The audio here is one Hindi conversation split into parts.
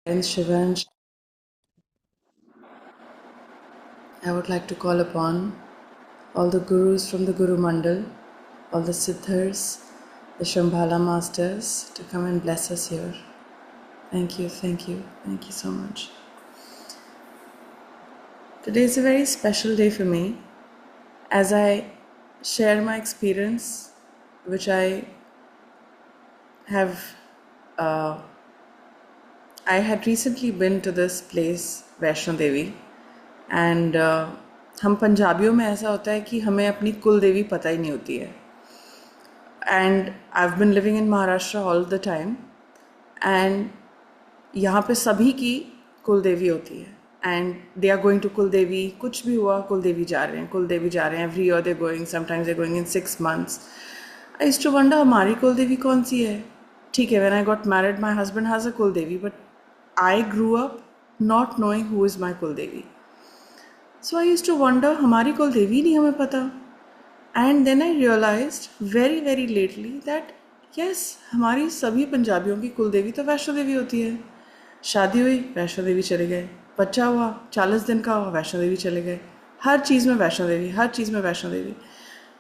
And Shivansh, I would like to call upon all the gurus from the Guru Mandal, all the Siddhars, the Shambhala masters to come and bless us here. Thank you, thank you, thank you so much. Today is a very special day for me as I share my experience, which I have. I had recently been to this place, Vaishno Devi, and हम पंजाबियों में ऐसा होता है कि हमें अपनी कुल देवी पता ही नहीं होती है. And I have been living in Maharashtra all the time, and यहाँ पे सभी की कुल देवी होती है and they are going to कुल देवी. कुछ भी हुआ कुल देवी जा रहे हैं, कुल देवी जा रहे हैं. Every year they going, sometimes they going in 6 months. I used to wonder हमारी कुल देवी कौन सी है. ठीक है, when I got married my husband has a कुल देवी, but I grew up not knowing who is my कुल देवी. So I used to wonder हमारी कुल देवी नहीं हमें पता. And then I realized very very lately that yes, हमारी सभी पंजाबियों की कुल देवी तो वैष्णो देवी होती है. शादी हुई वैष्णो देवी चले गए, बच्चा हुआ 40 दिन का हुआ वैष्णो देवी चले गए. हर चीज़ में वैष्णो देवी, हर चीज़ में वैष्णो देवी.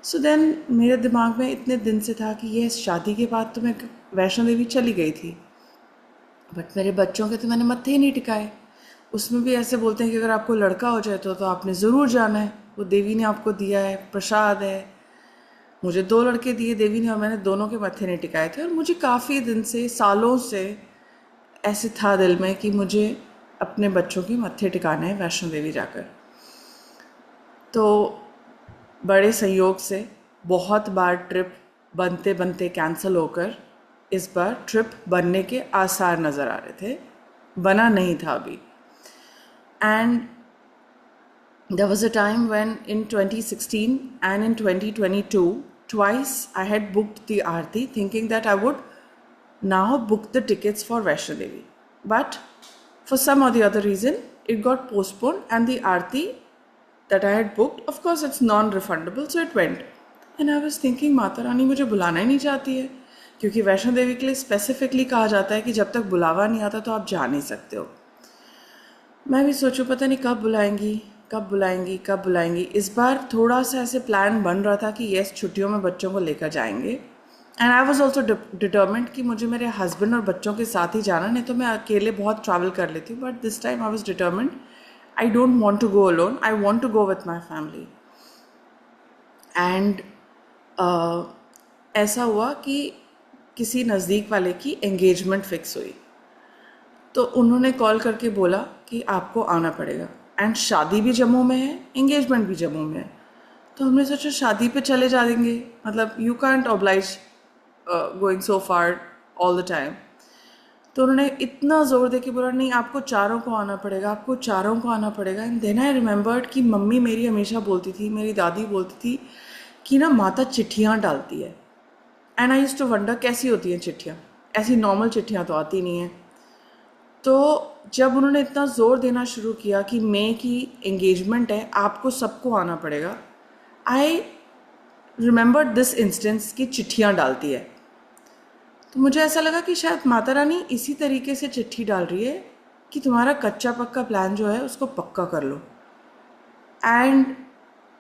सो देन मेरे दिमाग में इतने दिन से था कि ये शादी के बाद तो मैं वैष्णो देवी चली गई थी, बट मेरे बच्चों के तो मैंने मत्थे ही नहीं टिकाए. उसमें भी ऐसे बोलते हैं कि अगर आपको लड़का हो जाए तो आपने ज़रूर जाना है, वो देवी ने आपको दिया है, प्रसाद है. मुझे 2 लड़के दिए देवी ने और मैंने दोनों के मत्थे नहीं टिकाए थे. और मुझे काफ़ी दिन से, सालों से ऐसे था दिल में कि मुझे अपने बच्चों की मत्थे टिकाने हैं वैष्णो देवी जाकर. तो बड़े संयोग से बहुत बार ट्रिप बनते बनते कैंसिल होकर इस बार ट्रिप बनने के आसार नज़र आ रहे थे. बना नहीं था अभी. And there was a time when in 2016 and in 2022, twice I had booked the Aarti thinking that I would now book the tickets for Vaishno Devi. But for some or the other reason, it got postponed and the Aarti that I had booked, of course it's non-refundable, so it went. And I was thinking, Mata Rani मुझे बुलाना ही नहीं चाहती है, क्योंकि वैष्णो देवी के लिए स्पेसिफिकली कहा जाता है कि जब तक बुलावा नहीं आता तो आप जा नहीं सकते हो. मैं भी सोचूं पता नहीं कब बुलाएंगी, कब बुलाएंगी, कब बुलाएंगी. इस बार थोड़ा सा ऐसे प्लान बन रहा था कि यस छुट्टियों में बच्चों को लेकर जाएंगे. एंड आई वॉज ऑल्सो डिटर्मेंट कि मुझे मेरे हस्बैंड और बच्चों के साथ ही जाना, नहीं तो मैं अकेले बहुत ट्रैवल कर लेती हूँ. But this time I was determined, I don't want to go alone, I want to go with my family. And ऐसा हुआ कि किसी नज़दीक वाले की एंगेजमेंट फिक्स हुई, तो उन्होंने कॉल करके बोला कि आपको आना पड़ेगा. एंड शादी भी जम्मू में है, एंगेजमेंट भी जम्मू में है. तो हमने सोचा शादी पे चले जाएंगे, मतलब you can't oblige going so far all the time. तो उन्होंने इतना ज़ोर दे के बोला नहीं आपको चारों को आना पड़ेगा, आपको चारों को आना पड़ेगा. एंड देन आई रिमेंबर्ड कि मम्मी मेरी हमेशा बोलती थी, मेरी दादी बोलती थी कि ना माता चिट्ठियाँ डालती है. And I used to wonder कैसी होती हैं चिट्ठियाँ, ऐसी नॉर्मल चिट्ठियाँ तो आती नहीं हैं. तो जब उन्होंने इतना ज़ोर देना शुरू किया कि मई की एंगेजमेंट है, आपको सबको आना पड़ेगा, आई रिमेंबर दिस इंस्टेंस की चिट्ठियाँ डालती है. तो मुझे ऐसा लगा कि शायद माता रानी इसी तरीके से चिट्ठी डाल रही है कि तुम्हारा कच्चा पक्का प्लान जो है उसको पक्का कर लो. And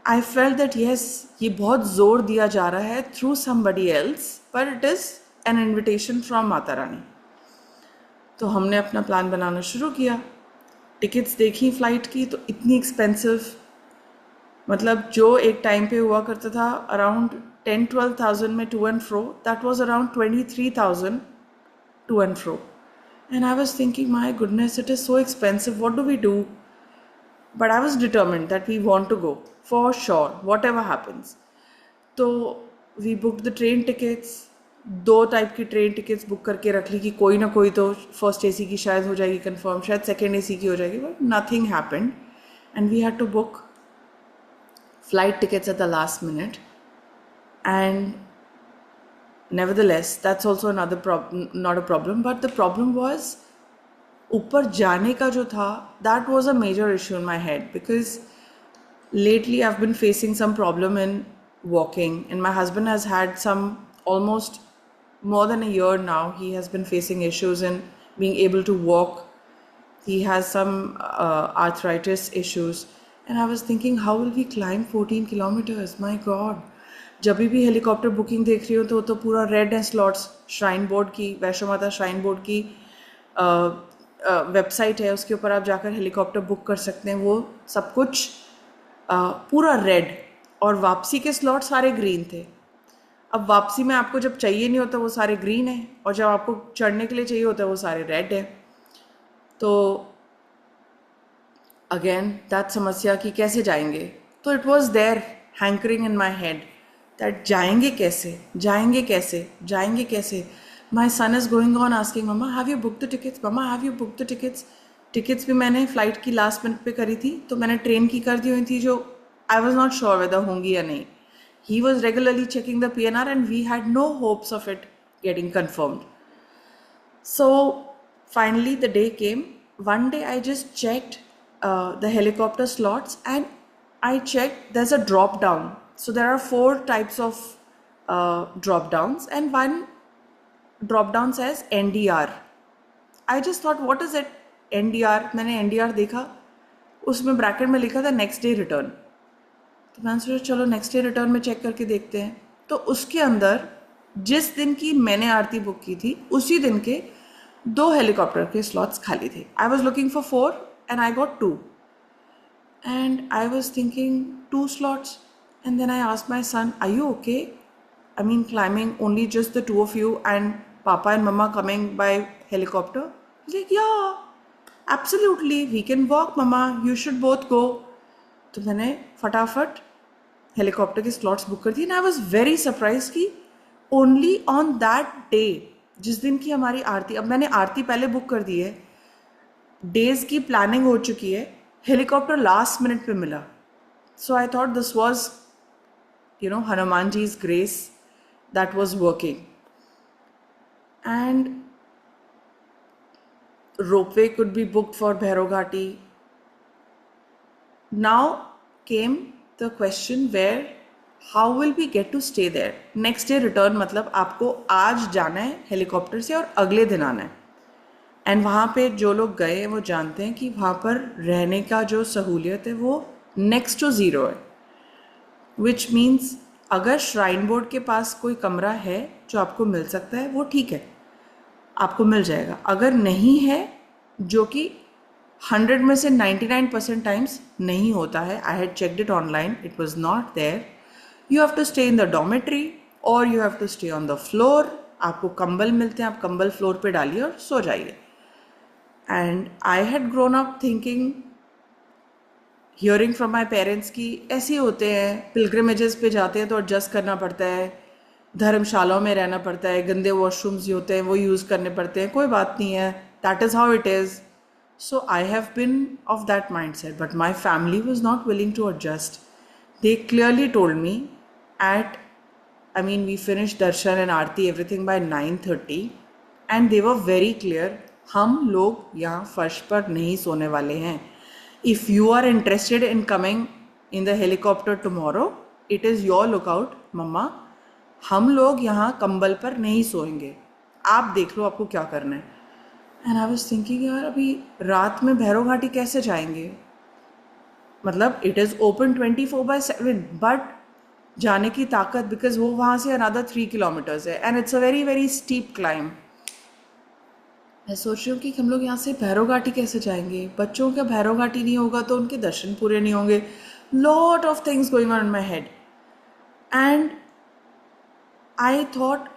I felt that yes, ये बहुत ज़ोर दिया जा रहा है थ्रू समबडी एल्स, पर it is an invitation from Mata Rani. तो हमने अपना प्लान बनाना शुरू किया. टिकट्स देखी फ़्लाइट की तो इतनी एक्सपेंसिव, मतलब जो एक टाइम पे हुआ करता था अराउंड 10-12,000 में to and fro, that was around 23,000 to and fro. And I was thinking my goodness, it is so expensive, what do we do. But I was determined that we want to go for sure whatever happens. तो we booked the train tickets. 2 type की ट्रेन टिकट्स बुक करके रख ली कि कोई ना कोई तो फर्स्ट एसी की शायद हो जाएगी कंफर्म, शायद सेकेंड एसी की हो जाएगी, but nothing happened. And we had to book flight tickets at the last minute. And nevertheless, that's also another problem, not a problem, but the problem was ऊपर जाने का जो था, that was a major issue in my head, because lately I've been facing some problem in walking, and my husband has had some almost more than a year now. He has been facing issues in being able to walk He has some arthritis issues. And I was thinking, how will we climb 14 kilometers? My God. जब भी हेलीकॉप्टर बुकिंग देख रही हूँ तो पूरा रेड है स्लॉट्स. श्राइन बोर्ड की, वैष्णो माता श्राइन बोर्ड की वेबसाइट है, उसके ऊपर आप जाकर हेलीकॉप्टर बुक कर सकते हैं. वो सब कुछ पूरा रेड. और वापसी के स्लॉट सारे ग्रीन थे. अब वापसी में आपको जब चाहिए नहीं होता वो सारे ग्रीन है, और जब आपको चढ़ने के लिए चाहिए होता है वो सारे रेड है. तो अगेन दैट समस्या कि कैसे जाएंगे. तो it was there hankering in my head that जाएंगे कैसे, जाएंगे कैसे, जाएंगे कैसे. My son is going on asking, mama have you book the tickets, mama have you book the tickets. Tickets भी मैंने फ़्लाइट की लास्ट मिनट पे करी थी, तो मैंने ट्रेन की कर दी हुई थी, जो I was not sure whether होंगी या नहीं. He was regularly checking the PNR and we had no hopes of it getting confirmed. So finally the day came. One day I just checked the helicopter slots, and I checked there's a drop down. So there are 4 types of drop downs, and one drop down says NDR. I just thought, what is it? NDR. मैंने NDR देखा, उसमें ब्रैकेट में लिखा था नेक्स्ट डे रिटर्न. तो मैंने सोचा चलो नेक्स्ट डे रिटर्न में चेक करके देखते हैं. तो उसके अंदर जिस दिन की मैंने आरती बुक की थी उसी दिन के 2 हेलीकॉप्टर के स्लॉट्स खाली थे. I was looking for 4 and I got 2. And I was thinking 2 slots. And then I asked my son, are you okay? I mean climbing only just the 2 of you and Papa and Mama coming by helicopter? He's like, yeah, absolutely, we can walk, Mama, you should both go. तो मैंने फटाफट हेलीकॉप्टर के स्लॉट्स बुक कर दिए. And I was very surprise कि ओनली ऑन दैट डे, जिस दिन की हमारी आरती, अब मैंने आरती पहले बुक कर दी है, डेज की प्लानिंग हो चुकी है, हेलीकॉप्टर लास्ट मिनट पे मिला. So I thought this was Hanuman ji's grace that was working. And ropeway could be booked for Bhairav Ghati. Now came the question where how will we get to stay there? Next day return मतलब आपको आज जाना है हेलीकॉप्टर से और अगले दिन आना है. एंड वहाँ पे जो लोग गए हैं वो जानते हैं कि वहाँ पर रहने का जो सहूलियत है वो नेक्स्ट टू ज़ीरो है. विच मीन्स अगर श्राइन बोर्ड के पास कोई कमरा है जो आपको मिल सकता है वो ठीक है, आपको मिल जाएगा. अगर नहीं है, जो कि 100 में से 99% टाइम्स नहीं होता है, I had checked it online, it was not there. You have to stay in the dormitory और you have to stay on the floor. आपको कंबल मिलते हैं, आप कंबल फ्लोर पे डालिए और सो जाइए. And I had grown up thinking, hearing from my parents कि ऐसे होते हैं, पिलग्रिमेजेस पे जाते हैं तो एडजस्ट करना पड़ता है, धर्मशालाओं में रहना पड़ता है, गंदे वॉशरूम्स जो होते हैं वो यूज़ करने पड़ते हैं, कोई बात नहीं है, that is how it is. So I have been of that mindset, but my family was not willing to adjust. They clearly told me we finished darshan and aarti everything by 9:30, and they were very clear, हम लोग यहाँ फर्श पर नहीं सोने वाले हैं. If you are interested in coming in the helicopter tomorrow, it is your lookout, मम्मा. हम लोग यहाँ कंबल पर नहीं सोएंगे, आप देख लो आपको क्या करना है. एंड आई वॉज थिंकिंग, यार अभी रात में भैरव घाटी कैसे जाएंगे? मतलब इट इज़ ओपन 24/7, बट जाने की ताकत, बिकॉज वो वहाँ से अनदर 3 किलोमीटर्स है and it's a very very steep climb. मैं सोच रही हूँ कि हम लोग यहाँ से भैरव घाटी कैसे जाएंगे? बच्चों का भैरव घाटी नहीं होगा तो उनके दर्शन पूरे नहीं होंगे. Lot of things going on in my head. And I thought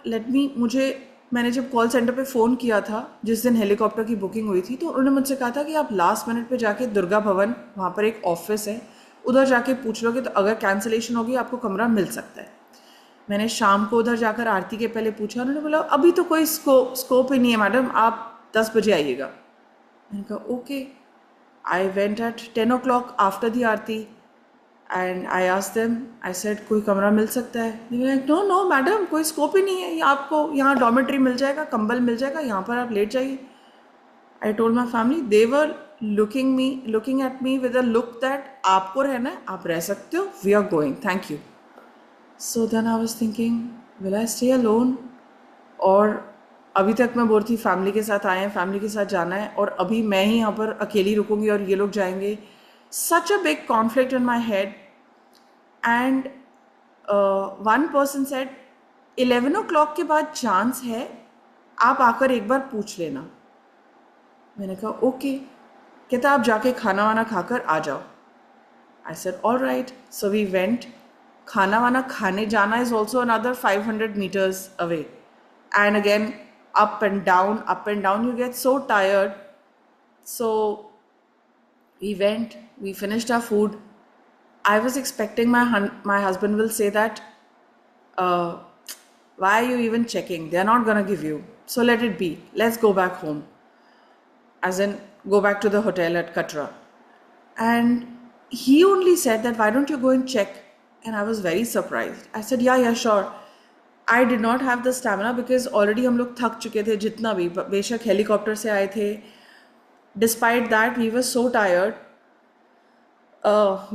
मैंने जब कॉल सेंटर पे फ़ोन किया था जिस दिन हेलीकॉप्टर की बुकिंग हुई थी, तो उन्होंने मुझसे कहा था कि आप लास्ट मिनट पे जाके दुर्गा भवन, वहाँ पर एक ऑफिस है, उधर जाके पूछ लोगे तो अगर कैंसिलेशन होगी आपको कमरा मिल सकता है. मैंने शाम को उधर जाकर आरती के पहले पूछा, उन्होंने बोला अभी तो कोई स्कोप ही नहीं है मैडम, आप 10 बजे आइएगा. मैंने कहा okay. I went eight 10 o'clock after the Aarti and I asked them, I said कोई कमरा मिल सकता है? नो मैडम, कोई स्कोप ही नहीं है, आपको यहाँ डॉमेट्री मिल जाएगा, कंबल मिल जाएगा, यहाँ पर आप लेट जाइए. I told my family, they were looking at me with a look that आपको रहना है, आप रह सकते हो, we are going, thank you. So then I was thinking, will I stay alone? और अभी तक मैं बोल रही थी फैमिली के साथ आए हैं, फैमिली के साथ जाना है, और अभी मैं ही यहाँ पर अकेली रुकूंगी और ये लोग जाएंगे. Such a big conflict in my head. And one person said 11 o'clock के बाद चांस है, आप आकर एक बार पूछ लेना. मैंने कहा ओके. कहता आप जाके खाना वाना खाकर आ जाओ. I said all right. So we went. खाना वाना खाने जाना is also another 500 meters away. And again, up and down, you get so tired. So we went, we finished our food. I was expecting my husband will say that, uh, why are you even checking? They're not gonna give you. So let it be. Let's go back home. As in, go back to the hotel at Katra. And he only said that, why don't you go and check? And I was very surprised. I said, yeah, sure. I did not have the stamina because already हम लोग थक चुके थे जितना भी, बेशक हेलीकॉप्टर से आए थे. Despite that we were so tired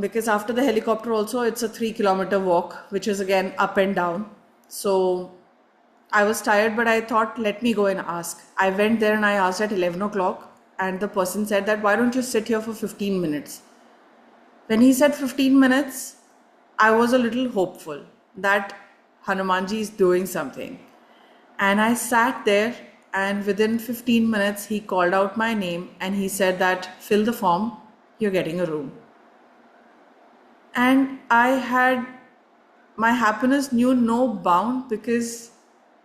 because after the helicopter also it's a 3 kilometer walk which is again up and down. So I was tired, but I thought let me go and ask. I went there and I asked at 11 o'clock, and the person said that why don't you sit here for 15 minutes. When he said 15 minutes, I was a little hopeful that Hanumanji is doing something. And I sat there, and within 15 minutes, he called out my name and he said that fill the form, you're getting a room. And I had, my happiness knew no bound, because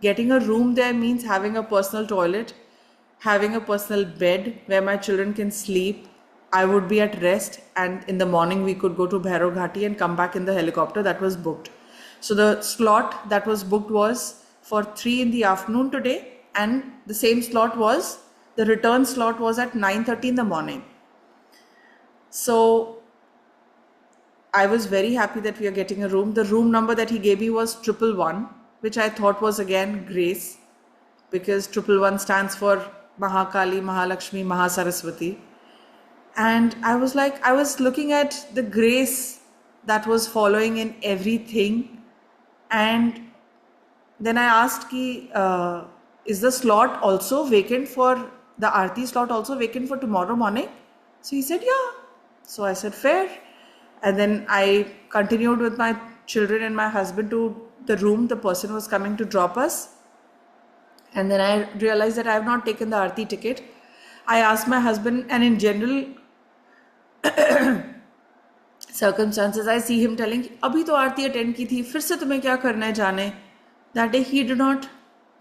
getting a room there means having a personal toilet, having a personal bed where my children can sleep. I would be at rest, and in the morning we could go to Bhairav Ghati and come back in the helicopter that was booked. So the slot that was booked was for 3 in the afternoon today, and the same slot was, the return slot was at 9:30 in the morning. So I was very happy that we are getting a room. The room number that he gave me was 111, which I thought was again grace, because 111 stands for Mahakali, Mahalakshmi, Mahasaraswati. And I was like, I was looking at the grace that was following in everything. And then I asked ki, is the slot also vacant for, the Aarti slot also vacant for tomorrow morning? So he said, yeah. So I said, fair. And then I continued with my children and my husband to the room. The person was coming to drop us. And then I realized that I have not taken the Aarti ticket. I asked my husband, and in general circumstances, I see him telling, अभी तो आरती अटेंड की थी, फिर से तुम्हें क्या करना है जाने. That day he did not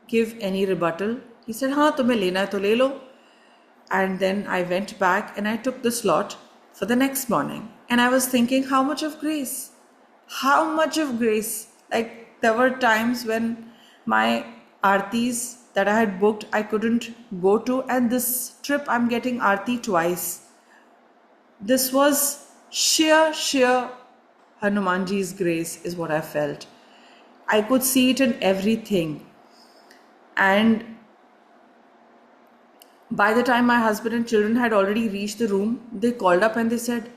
give any rebuttal. He said, हाँ तुम्हें लेना है तो ले लो. And then I went back and I took the slot for the next morning. And I was thinking, how much of grace? How much of grace? Like, there were times when my aartis that I had booked, I couldn't go to. And this trip, I'm getting aarti twice. This was sheer Hanumanji's grace is what I felt. I could see it in everything. And by the time my husband and children had already reached the room, they called up and they said,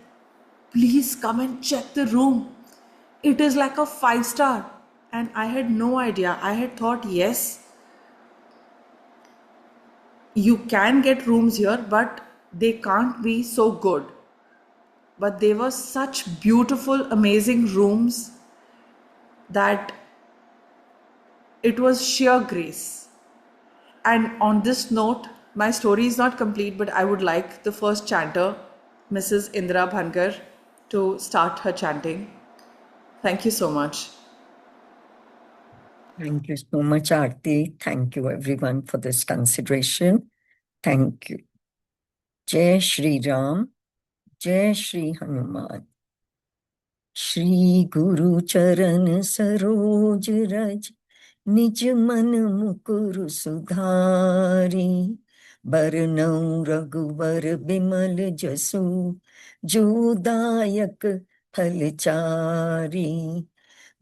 please come and check the room. It is like a 5-star. And I had no idea. I had thought, yes, you can get rooms here, but they can't be so good. But they were such beautiful, amazing rooms that it was sheer grace. And on this note, my story is not complete, but I would like the first chanter, Mrs. Indra Bhankar, to start her chanting. Thank you so much. Thank you so much, Aarti. Thank you, everyone, for this consideration. Thank you. Jai Shri Ram, Jai Shri Hanuman. Shri Guru Charan Saroj Raj, निज मन मुकुर सुधारी. बरनउँ रघुबर बिमल जसु, जो दायक फलचारी.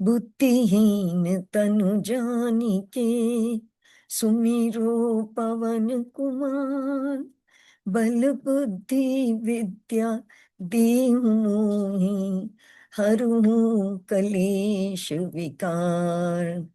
बुद्धिहीन तनु जानिके, सुमिरो पवन कुमार. बल बुद्धि विद्या दीहु मोहि, हरहु कलेश विकार.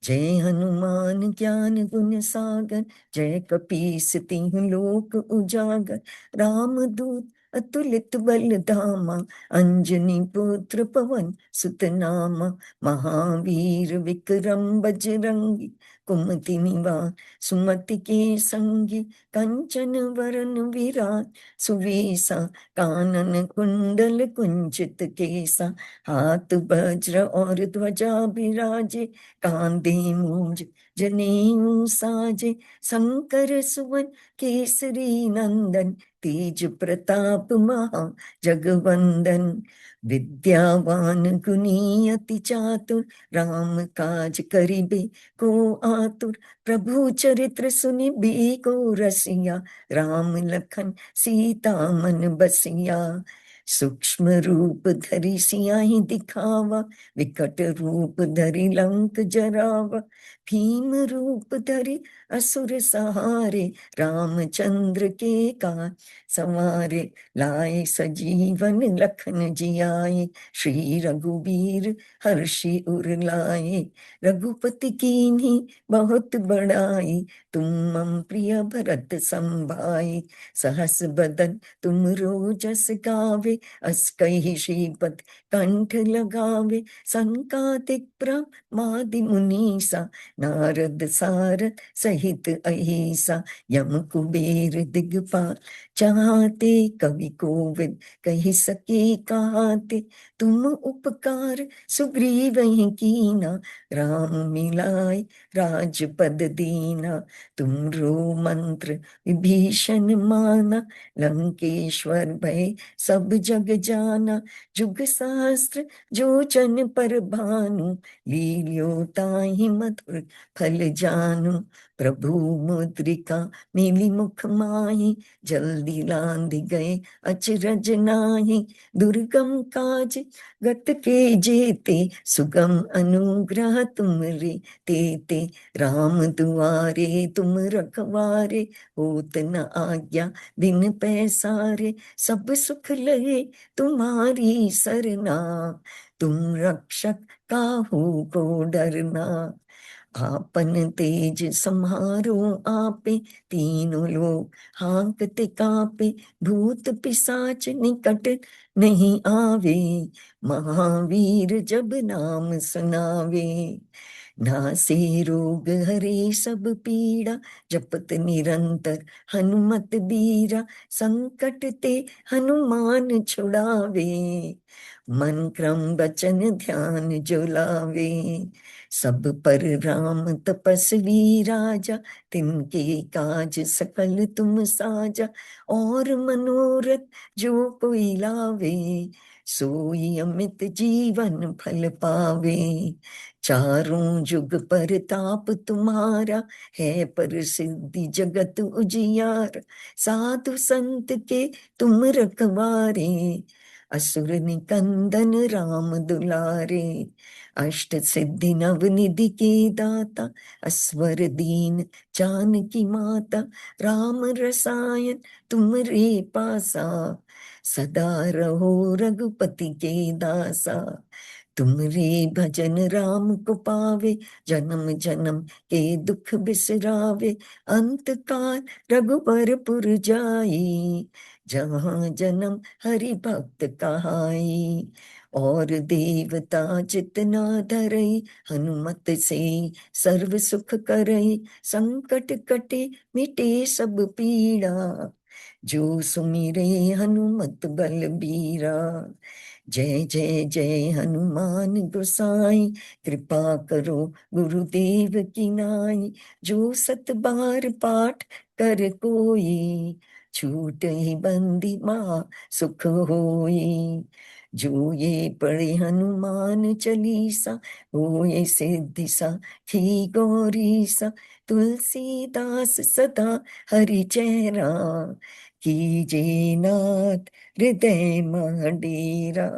जय हनुमान ज्ञान गुण सागर, जय कपीस तिहुँ लोक उजागर। राम दूत अतुलित बल धामा, अंजनी पुत्र पवन सुत नामा। महावीर विक्रम बजरंगी, कुमति निवार सुमति के संगी। कंचन वरन विराज सुवेसा, कानन कुंडल कुंचित केसा। हाथ वज्र और ध्वजा बिराजे, कांधे मूंज जनेऊ साजे। शंकर सुवन केसरी नंदन, तेज प्रताप महा जगवंदन। विद्यावान गुणी अति चातुर, राम काज करिबे को आतुर। प्रभु चरित्र सुनिबे को रसिया, राम लखन सीता मन बसिया। सूक्ष्म रूप धरि सियाहि दिखावा, विकट रूप धरि लंक जरावा। भीम रूप धरि असुर सहारे, रामचंद्र के काज सवारे। लाए सजीवन लखन जियाए, श्री रघुबीर हर्षि उर लाए। रघुपति कीन्ही बहुत बड़ाई, तुम मम प्रिय भरत संभाई। सहस बदन तुम रोजस गावे, अस कहि श्रीपद कंठ लगावे। संकादिक ब्रह्मादि मुनीसा, नारद सारद सहित अहिसा। यम कुबेर दिगपाल चाहते, कवि कोविद कहि सके कहाते। तुम उपकार सुग्रीव ही कीना, राम मिलाए राजपद दीना। तुमरो मंत्र विभीषण माना, लंकेश्वर भय सब जग जाना। जुग सहस्त्र जो जन पर भानु, लील्यो ताहि मधुर फल जानू। प्रभु मुद्रिका मिली मुख माहि, जल्दी लांघ गए अचरज नाही। दुर्गम काज गत के जेते, सुगम अनुग्रह तुम रे तेते। राम दुआरे तुम रखवारे, होत न आज्ञा बिन पैसारे। सब सुख लहे तुम्हारी सरना, तुम रक्षक काहू को डरना। आपन तेज सम्हारो आपे, तीनों लोग हांकते कापे। भूत पिशाच निकट नहीं आवे, महावीर जब नाम सुनावे। नासे रोग हरे सब पीड़ा, जपत निरंतर हनुमत बीरा। संकट ते हनुमान छुड़ावे, मन क्रम वचन ध्यान जो लावे। सब पर राम तपस्वी राजा, तिनके काज सकल तुम साजा। और मनोरथ जो कोई लावे, सोई अमित जीवन फल पावे। चारों जुग पर ताप तुम्हारा, है प्रसिद्धि जगत उजियार। साधु संत के तुम रखवारे, असुर निकंदन राम दुलारे। अष्ट सिद्धि नव निधि के दाता, असवर दीन जानकी माता। राम रसायन तुमरे पासा, सदा रहो रघुपति के दासा। तुमरे भजन राम को पावे, जन्म जन्म के दुख बिसरावे। अंत काल रघुबरपुर जाई, जहाँ जन्म हरि भक्त कहाई। और देवता चितना धरई, हनुमत से सर्व सुख करई। संकट कटे मिटे सब पीड़ा, जो सुमिरे हनुमत बल बीरा। जय जय जय हनुमान गोसाई, कृपा करो गुरुदेव की नाई। जो सत बार पाठ कर कोई, छूट ही बंदी महा सुख होई। जो ये पढ़े हनुमान चालीसा, होए सिद्धि साखी गौरी सा। तुलसीदास सदा हरि चेहरा, कीजे नाथ हृदय मह डेरा।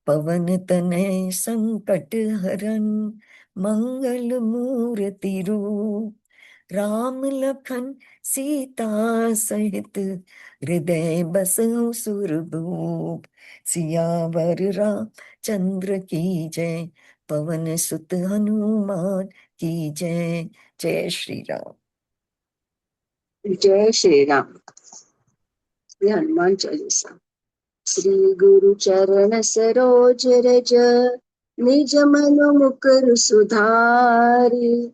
पवन तनय संकट हरन, मंगल मूर्ति रूप। राम लखन सीता सहित, हृदय बसहु सुरभूप। सियावर राम चंद्र की जय, पवन सुत हनुमान की जय। जय श्री राम। जय श्री राम। श्री हनुमान चालीसा। श्री गुरु चरण सरोज रज, निज मनु मुकुर सुधारि।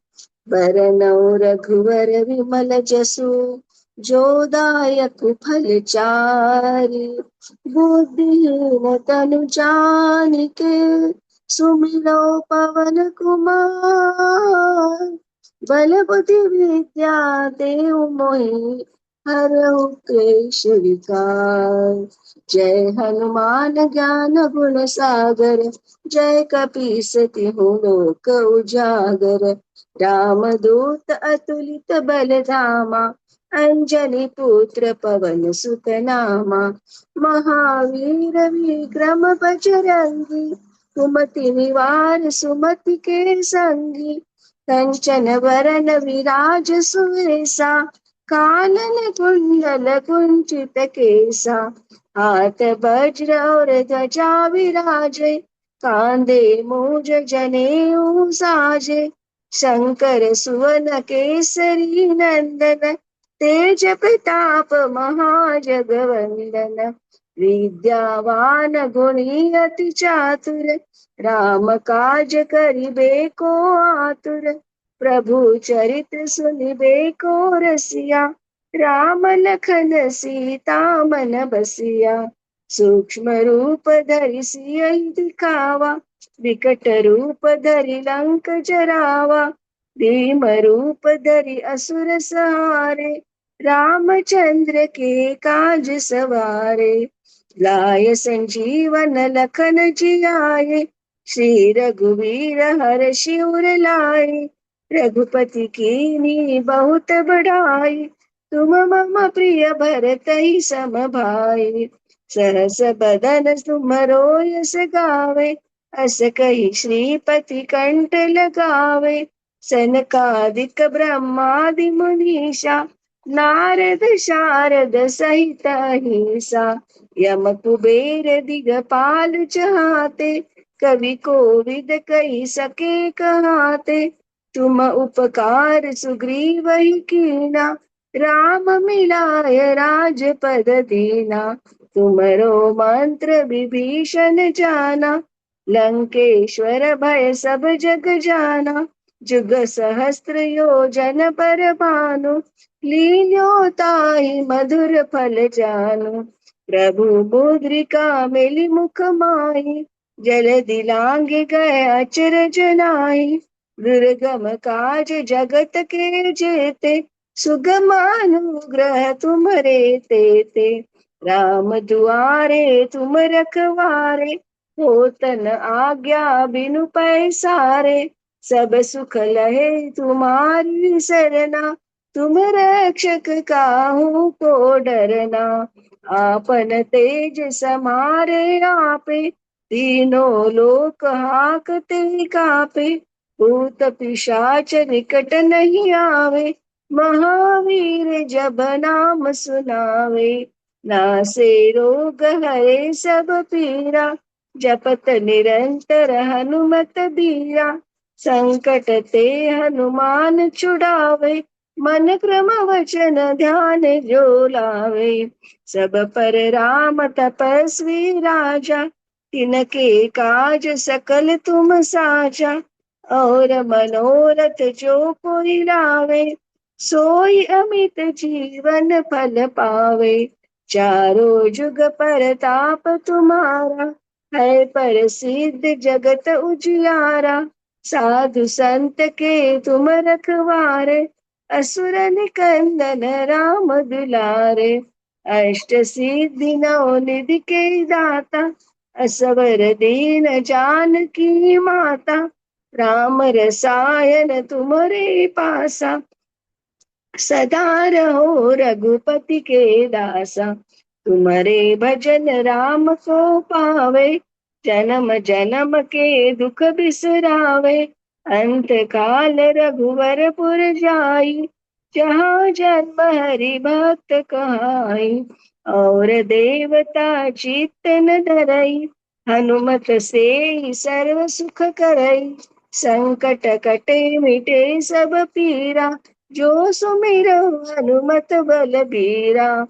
बरनउँ रघुवर विमल जसु, जो दायक फल चारि। बुद्धिहीन तनु जानिके, सुमिरो पवन कुमार। बल बुद्धि विद्या देहु मोहि, हरहु क्लेश विकार। जय हनुमान ज्ञान गुण सागर, जय कपीस तिहु लोक उजागर। राम दूत अतुलित बल धामा, अंजनी पुत्र पवन सुत नामा। महावीर विक्रम बजरंगी, कुमति निवार सुमति के संगी। कंचन वरन विराज सुवेसा, कानन कुंडल कुंचित केसा। हाथ वज्र और ध्वजा विराजे, कांधे मूज जनेऊ साजे। शंकर सुवन केसरी नंदन, तेज प्रताप महाजगवंदन। विद्यावान गुणी अति चातुर, राम काज करिबे को आतुर। प्रभु चरित्र सुनिबे को रसिया, राम लखन सीता मन बसिया। सूक्ष्म रूप धरि सियहि दिखावा, विकट रूप धरि लंक जरावा। भीम रूप धरि असुर सहारे, रामचंद्र के काज सवारे। लाय संजीवन लखन जियाए, श्री रघुवीर हर्षि उर लाए। रघुपति कीन्ही बहुत बड़ाई, तुम मम प्रिय भरतहि सम भाई। सहस बदन तुमरो यस गावे, अस कहि श्रीपति कंठ लगावे। सनकादिक ब्रह्मादि मुनीषा, नारद शारद सहित अहिसा। यम कुबेर दिगपाल चहाते, कवि कोविद कहि सके कहाते। तुम उपकार सुग्रीवहि कीना, राम मिलाय राजपद दीना। तुमरो मंत्र विभीषण जाना, लंकेश्वर भय सब जग जाना। जुग सहस्त्र योजन पर भानु, लील्यो ताहि मधुर फल जानु। प्रभु मुद्रिका मिली मुख माहि, जलधि लांघि गए अचरज नाहि। दुर्गम काज जगत के जेते, सुगम अनुग्रह तुम्हरे तेते। राम दुआरे तुम रखवारे, होतन आज्ञा बिनु पैसारे। सब सुख लहे तुम्हारी सरना, तुम रक्षक काहू को डरना। आपन तेज समारे आपे, तीनों लोक हाकते कापे। भूत पिशाच निकट नहीं आवे, महावीर जब नाम सुनावे। नासे रोग हरे सब पीरा, जपत निरंतर हनुमत बीरा। संकट ते हनुमान छुड़ावे, मन क्रम वचन ध्यान जो लावे। सब पर राम तपस्वी राजा, तिनके काज सकल तुम साजा। और मनोरथ जो कोई लावे, सोई अमित जीवन फल पावे। चारों जुग परताप तुम्हारा, है प्रसिद्ध जगत उजियारा। साधु संत के तुम रखवारे, असुर निकंदन राम दुलारे। अष्ट सिद्धि नौ निधि के दाता, असवर दीन जानकी माता। राम रसायन तुम्हारे पासा, सदा रहो रघुपति के दासा। तुम्हारे भजन राम को पावे, जन्म जन्म के दुख बिसरावे। अंत काल रघुवर पुर जाई, जहाँ जन्म हरि भक्त कहाई। और देवता चित्त न धरई, हनुमत से ही सर्व सुख करई, संकट कटे मिटे सब पीरा, जो सुमिरो हनुमत बल बीरा।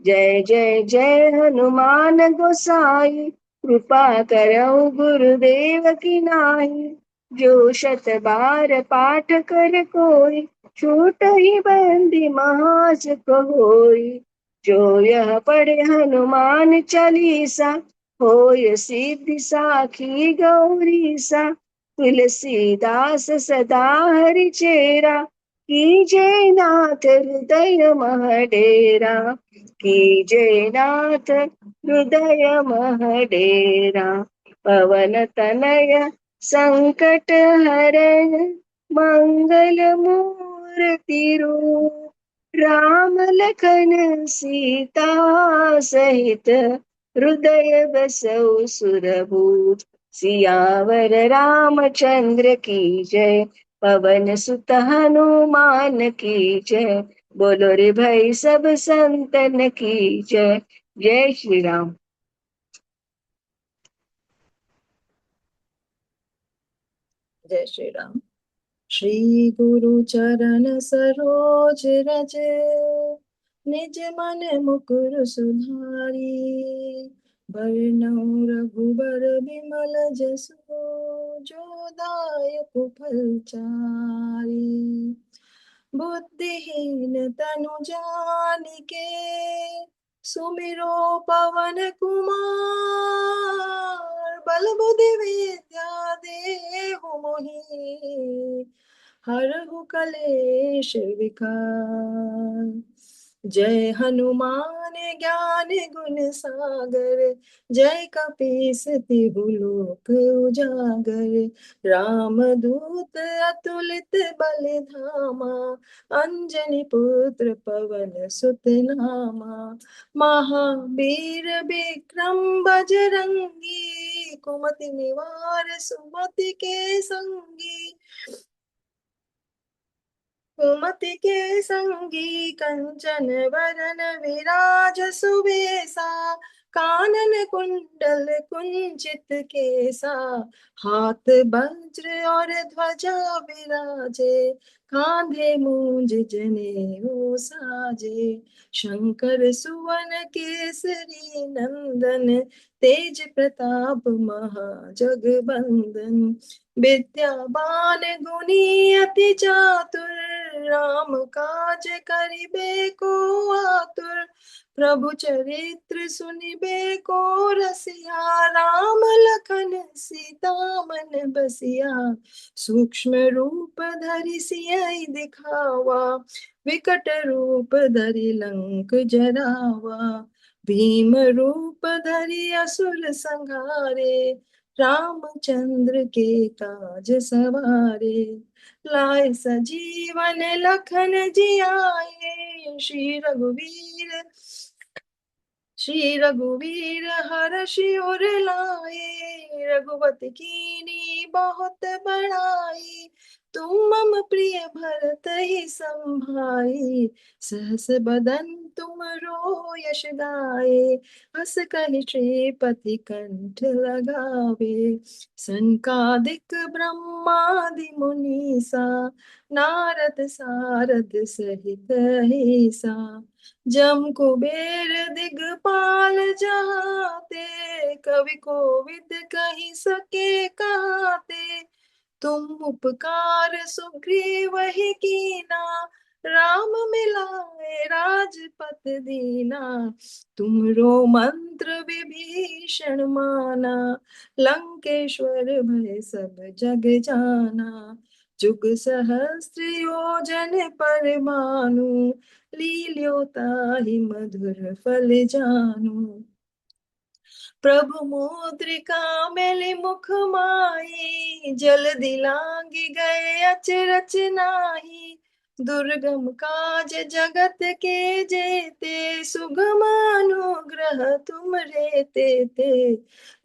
जय जय जय हनुमान गोसाई, कृपा करौ गुरुदेव की नाई। जो शत बार पाठ कर कोई, छूट ही बंदी महासुख होई। जो यह पढ़े हनुमान चालीसा, होय सिद्धि साखी गौरीसा। तुलसीदास सदा हरि चेरा, कीजय नाथ हृदय मह डेरा। कीजय नाथ हृदय मह डेरा। पवन तनय संकट हरण, मंगल मूर्ति रूप। राम लखन सीता सहित, हृदय बसौ सुरभूप। सियावर रामचंद्र की जय, पवन सुत हनुमान की जय। बोलो रे भाई सब संतन की जय। जय श्री राम। जय श्री राम। श्री गुरु चरण सरोज रज, निज मन मुकुर सुधारी। बरनउँ रघुबर बिमल जसु, जो दायक फलचारी। बुद्धिहीन तनु जानिके, सुमिरो पवन कुमार। बल बुद्धि विद्या देहु मोहि, हरहु कलेश विकार। जय हनुमान ज्ञान गुण सागर, जय कपीस तिहु लोक उजागर। राम दूत अतुलित बल धामा, अंजनी पुत्र पवन सुत नामा। महावीर विक्रम बजरंगी, कुमति निवार सुमति के संगी। कुमति के संगी कंचन वरन विराज सुबेसा। कानन कुंडल कुंचित केसा, हाथ वज्र और ध्वजा विराजे। कांधे मूंज जनेऊ साजे, शंकर सुवन केसरी नंदन। तेज प्रताप महाजगबंदन, विद्यावान गुणी अति चातुर। राम काज करिबे को आतुर, प्रभु चरित्र सुनिबे को रसिया। राम लखन सीता मन बसिया, सूक्ष्म रूप धरि सियहि दिखावा। विकट रूप धरि लंक जरावा, भीम रूप धरि असुर संहारे। रामचंद्र के काज सवारे, लाए सजीवन लखन जियाए। श्री रघुवीर हर्षि उर लाए। रघुपति कीनी बहुत बड़ाई, तुम मम प्रिय भरत ही संभाई। सहस बदन तुम यश गाए, हस कहि श्रीपति कंठ लगावे। सनकादिक ब्रह्मादि मुनीसा, नारद सारद सहित ऐसा। जम कुबेर दिगपाल जहाते, कवि कोविद कहि सके कहते। तुम उपकार सुग्रीव ही कीना, राम मिलाए राजपत दीना। तुमरो मंत्र विभीषण माना, लंकेश्वर भय सब जग जाना। जुग सहस्त्र योजन पर भानु, लील्योताहि मधुर फल जानू। प्रभु मुद्रिका मेलि मुख माही, जल दिलांगी गए अचरज नाही। दुर्गम काज जगत के जेते, सुगम अनुग्रह तुम रे तेते।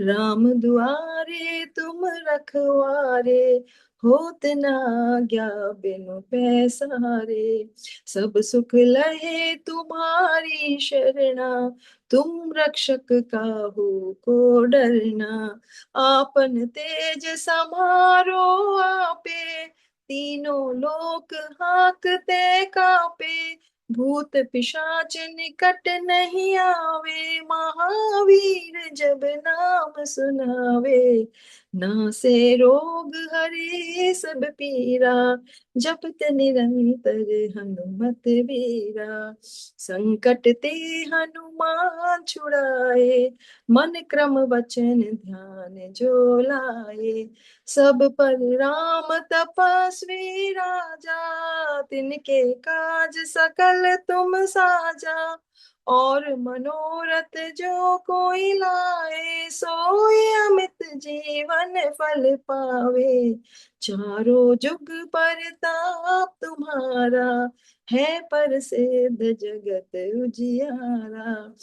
राम दुआरे तुम रखवारे, होत ना आज्ञा बिनु पैसारे। सब सुख लहे तुम्हारी शरणा, तुम रक्षक काहू को डरना। आपन तेज समारो आपे, तीनों लोक हाकते कापे। भूत पिशाच निकट नहीं आवे, महावीर जब नाम सुनावे। नासे रोग हरे सब पीरा, जपत निरंतर हनुमत बीरा। संकट ते हनुमान छुड़ाए, मन क्रम वचन ध्यान जो लाए। सब पर राम तपस्वी राजा, तिनके काज सकल तुम साजा। और मनोरथ जो कोई लाए, सोई अमित जीवन फल पावे। चारों जुग परताप तुम्हारा, है प्रसिद्ध जगत उजियारा।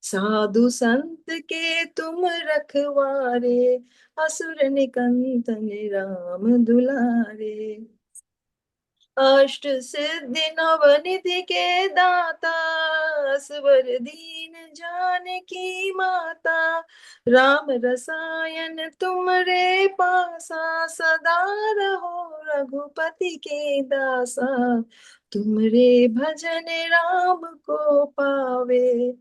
साधु संत के तुम रखवारे, असुर निकंदन राम दुलारे। अष्ट सिद्धि नवनिधि के दाता, असवर दीन जानकी माता। राम रसायन तुमरे पासा, सदा रहो रघुपति के दासा। तुमरे भजन राम को पावे,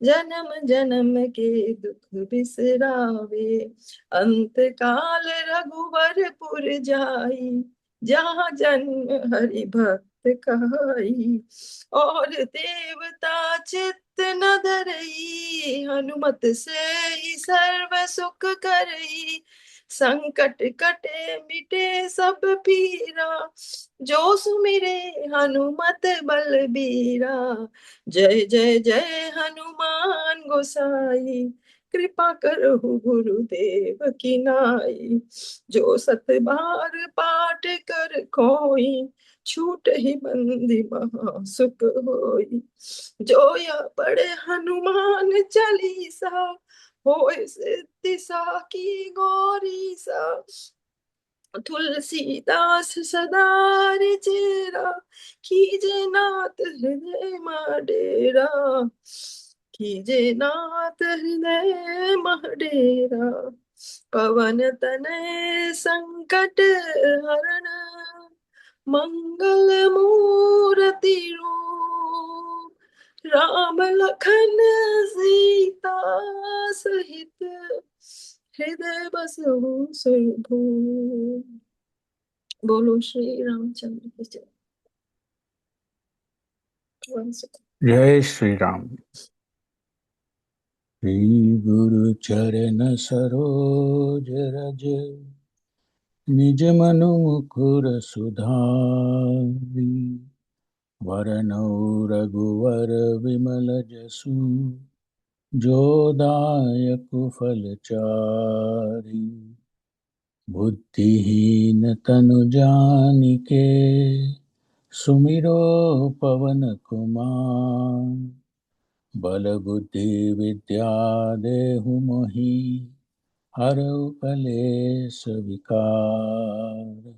जन्म जन्म के दुख बिसरावे। अंत काल रघुवरपुर जाई, जहाँ जन्म हरि भक्त कहाई। और देवता चित्त न धरई, हनुमत से ही सर्व सुख करई। संकट कटे मिटे सब पीरा, जो सुमिरे हनुमत बलबीरा। जय जय जय हनुमान गोसाई, कृपा करहु गुरुदेव की नाई। जो सत बार पाठ कर कोई, छूट ही बंदी महा सुख होई। जो या पढ़े हनुमान चालीसा, होए सिद्धि साकी गौरी सा। तुलसीदास सदा चेरा, कीजे नाथ हृदय डेरा। कीजे नाथ हृदय डेरा। पवन तनय संकट हरण, मंगल मूर्ति रूप। राम लखन सीता सहित, हृदय बसहु सुरभूप। बोलो श्री रामचंद्र की जय। जय श्री राम। श्री गुरु चरण सरोज रज, निज मनु मुकुर सुधारी। वरनौ रघुवर विमल जसु, जो दायक फल चारि। बुद्धिहीन तनु जानिके, सुमिरो पवन कुमार। बल बुद्धि विद्या देहु मोहि, हरऊ कलेश विकार।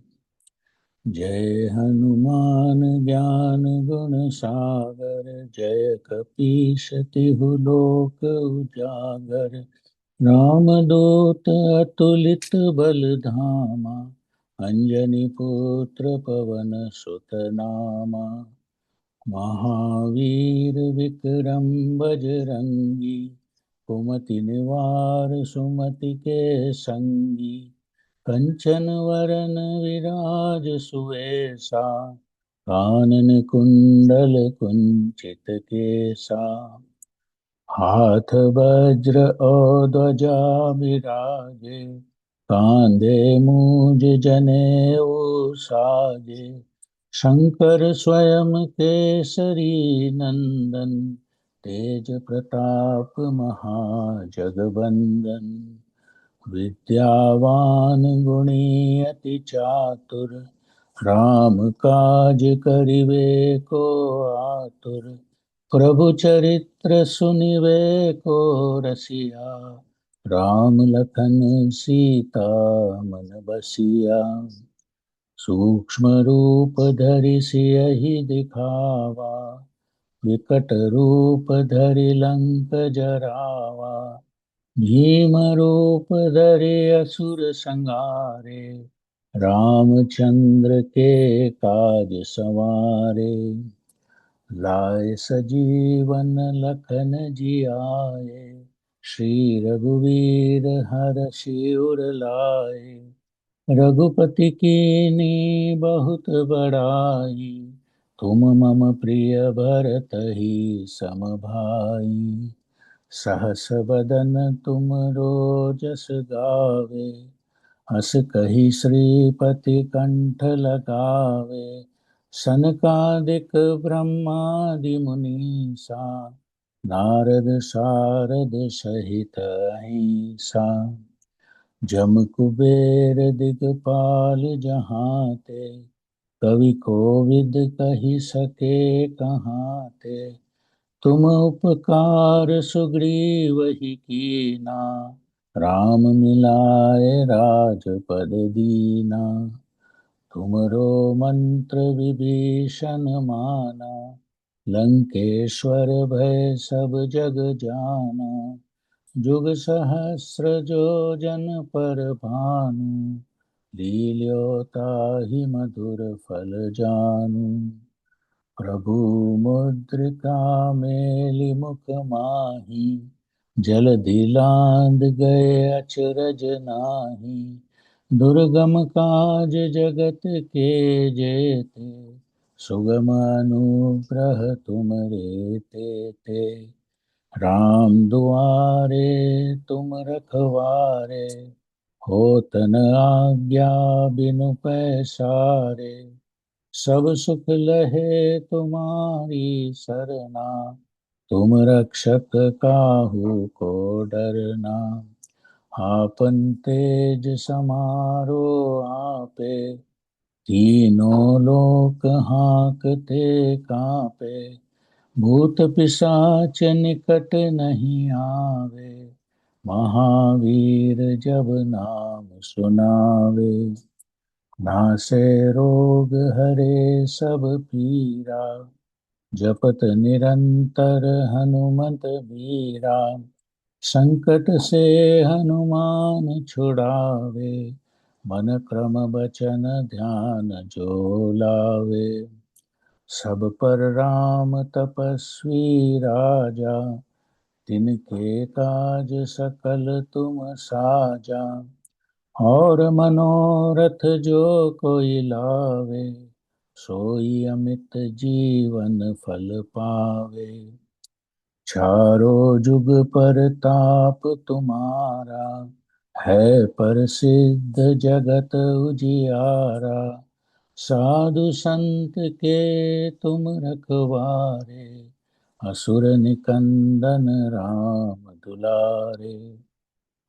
जय हनुमान ज्ञान गुण सागर, जय कपीश तिहु लोक उजागर। रामदूत अतुलित बल धामा, अंजनी पुत्र पवन सुत नामा। महावीर विक्रम बजरंगी, कुमति निवार सुमति के संगी। कंचन वरन विराज सुवेशा, कानन कुंडल कुंचित केसा। हाथ वज्र और ध्वजा विराजे, कांधे मूज जनेऊ साजे। शंकर स्वयं केसरी नंदन, तेज प्रताप महाजगवंदन। विद्यावान गुणी अति चातुर, राम काज करिवे को आतुर। प्रभु चरित्र सुनिवे को रसिया, राम लखन सीता मन बसिया। सूक्ष्म रूप धरि सियहि दिखावा, विकट रूप धरि लंक जरावा। भीम रूप धरि असुर संहारे, रामचंद्र के काज सवारे। लाए सजीवन लखन जियाए, श्री रघुवीर हरषि उर लाए। रघुपति कीन्ही बहुत बड़ाई, तुम मम प्रिय भरतहि सम भाई। सहस बदन तुम रोजस गावे, हस कही श्रीपति कंठ लगावे। सनकादिक ब्रह्मादि मुनीसा, नारद सारद सहित अहिंसा। जम कुबेर दिगपाल जहाँ ते, कवि कोविद कही सके कहाँ ते। तुम उपकार सुग्रीव ही कीना, राम मिलाए राजपद दीना। तुमरो मंत्र विभीषण माना, लंकेश्वर भय सब जग जाना। जुग सहस्र जो जन पर भानु, लील्योताहि मधुर फल जानू। प्रभु मुद्रिका मेलि मुख माहि, जलधि लांघ गए अचरज नाही। दुर्गम काज जगत के जेते, सुगम अनुग्रह तुम रे तेते। राम दुआरे तुम रखवारे, होत न आज्ञा बिनु पैसारे। सब सुख लहे तुम्हारी सरना, तुम रक्षक काहू को डरना। आपन तेज समारो आपे, तीनों लोक हांकते कांपे। भूत पिशाच निकट नहीं आवे, महावीर जब नाम सुनावे। नासे रोग हरे सब पीरा, जपत निरंतर हनुमत बीरा। संकट से हनुमान छुड़ावे, मन क्रम बचन ध्यान जो लावे। सब पर राम तपस्वी राजा, तिनके काज सकल तुम साजा। और मनोरथ जो कोई लावे, सोई अमित जीवन फल पावे। चारों जुग परताप तुम्हारा, है प्रसिद्ध जगत उजियारा। साधु संत के तुम रखवारे, असुर निकंदन राम दुलारे।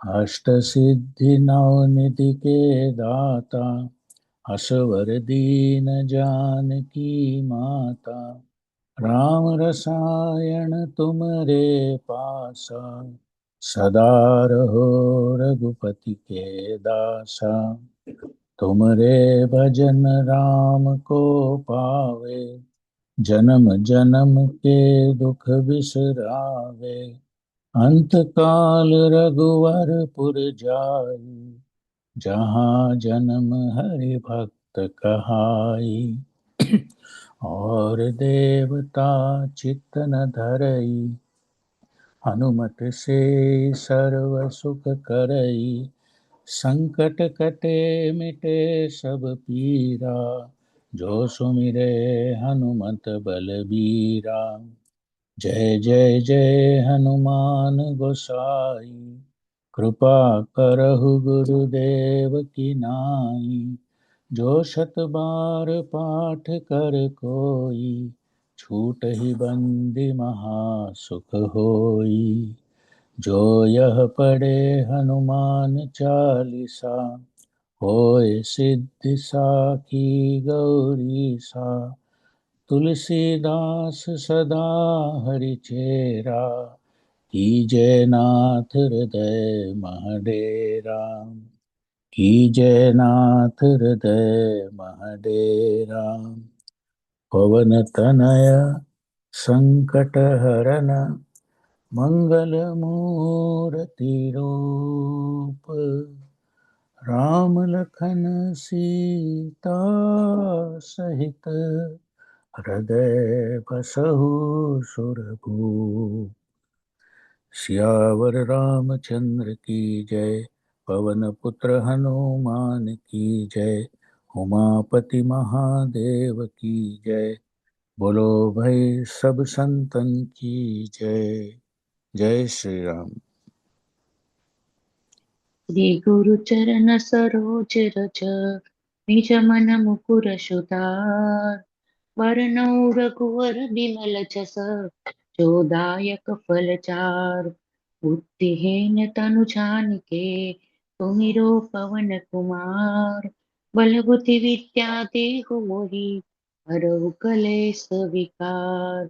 अष्ट सिद्धि नव निधि के दाता, असवर दीन जानकी माता। राम रसायन तुम्हारे पासा, सदा रहो रघुपति के दासा। तुमरे भजन राम को पावे, जन्म जन्म के दुख बिसरावे। अंत काल रघुवर पुर जाई, जहाँ जन्म हरि भक्त कहाई। और देवता चित्त न धरई, हनुमत से सर्व सुख करई। संकट कटे मिटे सब पीरा, जो सुमिरे हनुमत बलबीरा। जय जय जय हनुमान गोसाई, कृपा करहु गुरुदेव की नाई। जो शत बार पाठ कर कोई, छूट ही बंदी महा सुख होई। जो यह पढ़े हनुमान चालीसा, होय सिद्धि साखी गौरी सा। तुलसीदास सदा हरिचेरा, कीजय नाथ हृदय महडेरा। कीजय नाथ हृदय महडेरा। पवन तनय संकट हरन मंगल मूर्ति रूप। राम लखन सीता सहित हृदय बसहु सुरभूप। सियावर रामचंद्र की जय। पवन पुत्र हनुमान की जय। उमापति महादेव की जय। बोलो भाई सब संतन की जय। जय श्री राम। श्री गुरु चरण सरोज रज निज मन मुकुर सुधार। वरनौ रघुवर बिमल जस जो दायक फल चार। बुद्धिहीन तनु जानिके सुमिरो पवन कुमार। बल बुद्धि विद्या देहु मोहि हरहु कलेस विकार।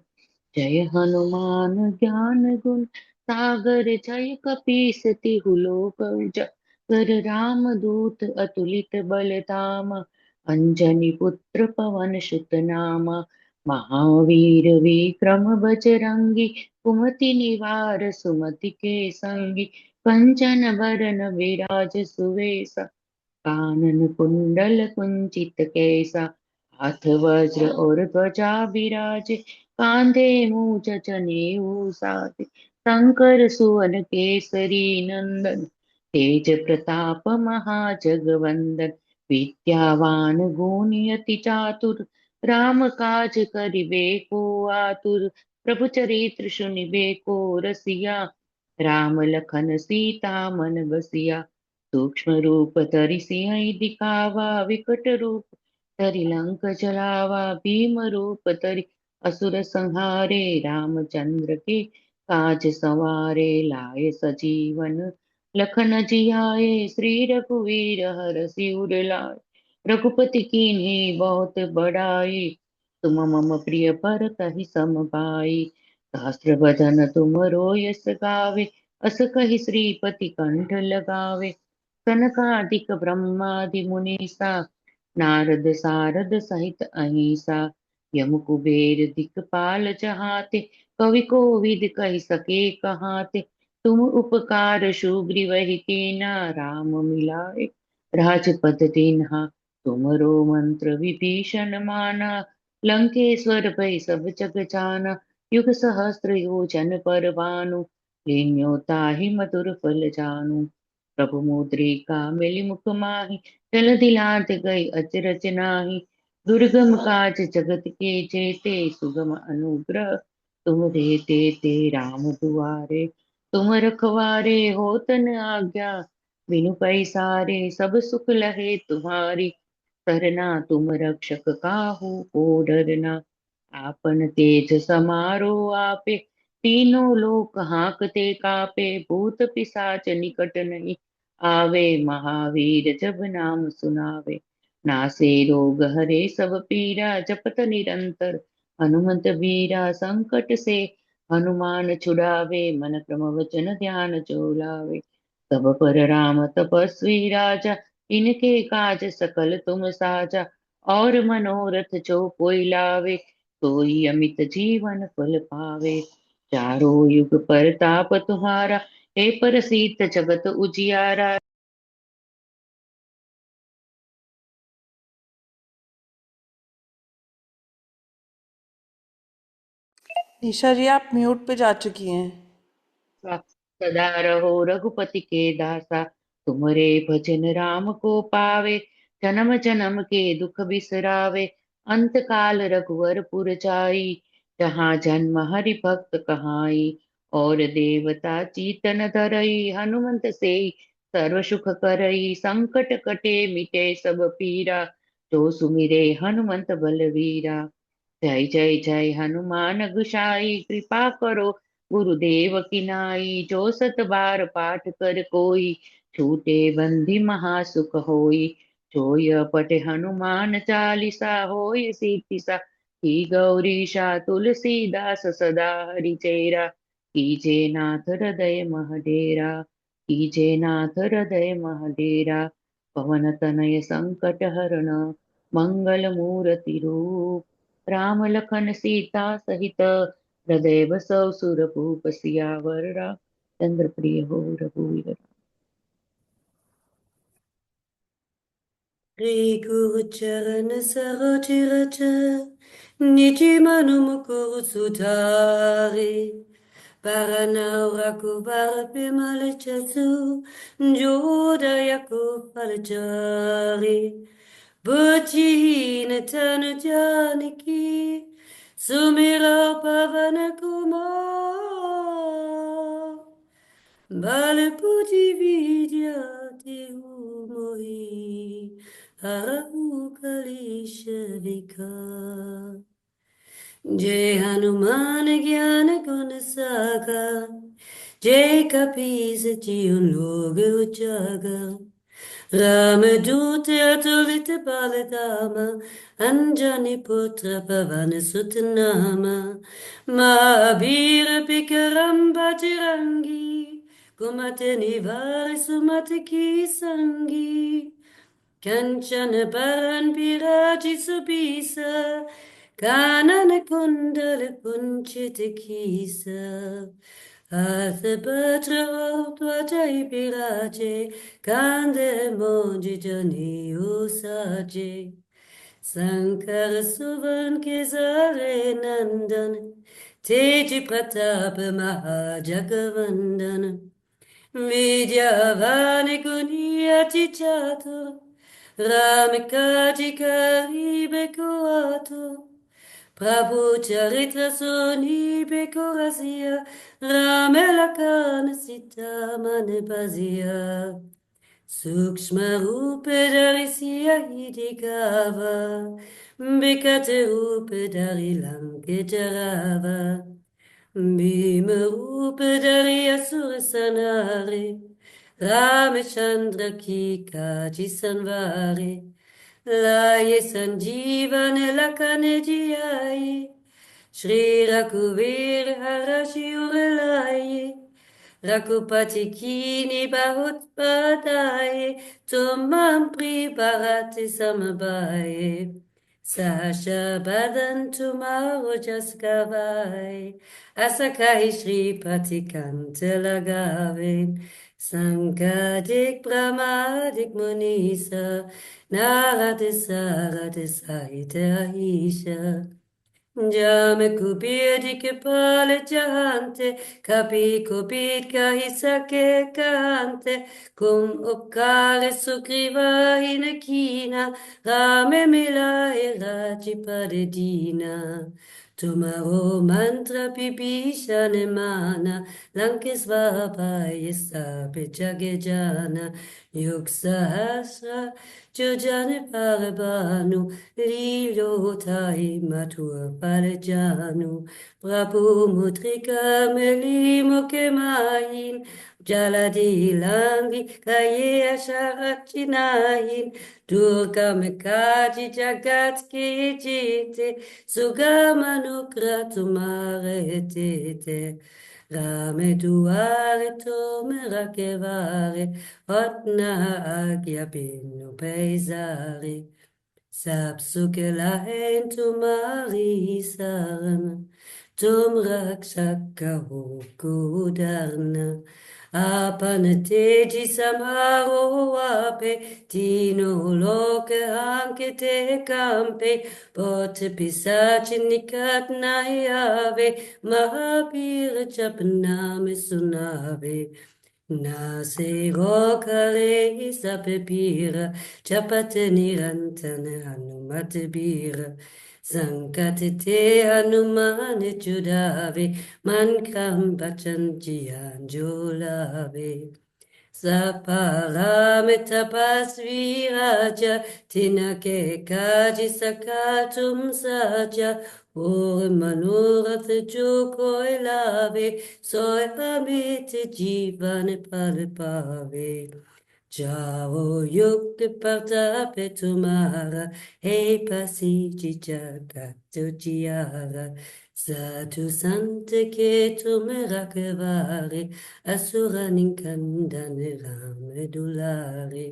जय हनुमान ज्ञान गुण सागर जय कपीस तिहु लोक उजागर। राम दूत अतुलित बल धाम अंजनी पुत्र पवन सुत नाम। महावीर विक्रम बजरंगी कुमति निवार सुमति के संगी। कंचन बरन विराज सुवेसा कानन कुंडल कुंचित कैसा। हाथ वज्र और ध्वजा विराजे कांधे मूज जनेऊ साथे। शंकर सुवन केसरी नंदन तेज प्रताप महाजगवंदन। विद्यावान गुणी अति चातुर राम काज करिबे को आतुर। प्रभु चरित्र सुनिबे को रसिया राम लखन सीता मन बसिया। सूक्ष्म रूप धरि सिंह दिखावा विकट रूप धरि लंक जलावा। भीम रूप धरि असुर संहारे रामचंद्र के काज सवारे। लाए सजीवन लखन जियाए श्री रघुवीर हरषि उर लाए। रघुपति कीन्ही बहुत बड़ाई तुम मम प्रिय भरत सम भाई। सहस्र बदन तुम यश गावे अस कहि श्रीपति कंठ लगावे। सनकादिक ब्रह्मादि मुनीसा नारद सारद सहित अहिसा। यम कुबेर दिखपाल चहाते कवि कोविद कहि सके कहाते। तुम उपकार सुग्रीव कीना राम मिलाए राजपद दीन्हा। तुमरो मंत्र विभीषण माना लंकेश्वर भय सब जग जाना। युग सहस्त्र योजन पर भानु लीन्यो ताहि मधुर फल जानू। प्रभु मुद्रिका मिली मुख माहि जल दिलांत गई अचरज नाही। दुर्गम काज जगत के जेते सुगम अनुग्रह तुम रे तेते। राम दुआरे तुम रखवारे होत न आज्ञा बिनु पैसारे। सब सुख लहे तुम्हारी सरना तुम रक्षक काहू को डरना। आपन तेज समारो आपे तीनों लोक हांकते कापे। भूत पिशाच निकट नहीं आवे महावीर जब नाम सुनावे। नासे रोग हरे सब पीरा जपत निरंतर हनुमंत बीरा। संकट से हनुमान छुड़ावे मन क्रम वचन ध्यान जो लावे। तब पर राम तपस्वी राजा इनके काज सकल तुम साजा। और मनोरथ जो कोई लावे सोई अमित जीवन फल पावे। चारों युग परताप तुम्हारा हे प्रसीद जगत उजियारा। निशा जी आप म्यूट पे जा चुकी हैं। सदा रहो रघुपति के दासा तुमरे भजन राम को पावे। जन्म जन्म के दुख बिसरावे अंत काल रघुवर पुर जाई। जहाँ जन्म हरि भक्त कहाई और देवता चीतन धरई। हनुमंत से सर्व सुख करई संकट कटे मिटे सब पीरा। जो सुमिरे हनुमंत बलवीरा। जय जय जय हनुमान गुसाई कृपा करो गुरुदेव की नाई। जो सत बार पाठ कर कोई छूटे बंदी महासुख होई। जो यह पढ़े हनुमान चालीसा होय सिद्धिसा। की गौरीशा तुलसीदास सदा हरिचेरा। कीजे नाथ हृदय महडेरा। कीजे नाथ हृदय महडेरा। पवन तनय संकट हरण मंगल मूर्ति रूप राम लखन सीता सहित हृदय बसौ सुरभूप सियावर रामचंद्र प्रिय हो रघुवीर। श्री गुरु चरण सरोज रज निज मनु मुकुर सुधारे Paranau rakubar bimal chasu joda yaku palchari Bujin tanu janiki sumira pavana kumar Bal puji vidya tihu mohi harahu kalishavika जय हनुमान ज्ञान गुण सागर जय कपीस जियो लोग उजागर राम दूत अतुलित बल धामा अंजनी पुत्र पवन सुत नामा महावीर विक्रम बजरंगी कुमति निवार सुमति की संगी कंचन बरन बिराजी सुबीसा कानन कुंडल कुंचित कीसा हाथ वज्र ध्वजा विराजे कांधे मोज जनेऊ साजे शंकर सुवन केसरी नंदन तेज प्रताप महाजगवंदन विद्यावान गुणी अति चातुर राम काज करिबे को आतुर प्रभु चरित्र सुनिबे को रसिया राम लखन सीता मन बसिया सूक्ष्म रूप धरि सिया ही दिखावा विकट रूप धरि लंक जरावा भीम रूप धरि असुर संहारे रामचंद्र की काज संवारे लाए संजीवन लखन जियाए श्री रघुवीर हर शिवर लाए रघुपति कीनी बहुत बधाए तुम मम प्रिय भरत सम भाए सहस बदन तुम्हारो जस गवाए अस कहि श्रीपति कंठ लगावे संकटिक प्रमादिक मुनीसा नारद सारद सहित अहिसा जम कुबेर के पाल चाहते कभी कुबेर कही सके कहते कुम उपकार सुग्रीवाहि न कीना राम मिलाए राजपद दीना तुम्हारो मंत्र विभीषण माना लंकेश्वर भय सब जग जाना युग सहस्र जो जन पर भानु लीलो थाई मधुर पर जानु प्रभु मुद्रिका मिली मुके माहिन जलधि लांगी कये अशरति नाहिन दुर्गम काज जगत के जीते सुगम अनुग्रह तुम्हारे तेते राम दुआरे तुम रखवारे अपना आज्ञा बिनु पैसारे सब सुख लाए तुम्हारी शरण तुम रक्षक कहो को डरना आपन तेज समारो आपे तीनों लोक हांकते कांपे बहुत पिशाच निकट नहीं आवे महावीर जप नाम सुनावे नासे गो करे सब पीर जपत निरंतर हनुमत बीर संकट ते हनुमान छुड़ावे मन क्रम बचन जियान जो लावे सफला में तपस्वी राजा तिनके काज सका तुम साजा और मनोरथ जो कोई लावे सोय अमित जीवन पल पावे जाओ युक्त प्रताप तुम्हारा हे पसीज जगत जियारा साधु संत के तुम रखवारे असुर निकंदन राम दुलारे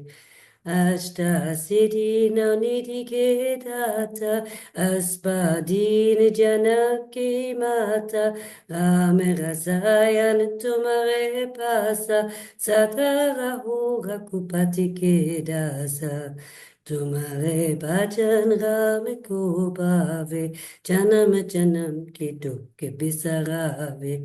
Ashtasiddhi Navnidhi ke data, Aspadin Janaki Mata, Rame Rasayan Tumare Pasa, Satarahu Rakupati ke dasa. तुम्हारे भजन राम को पावे, जन्म जन्म की दुख बिसरावे,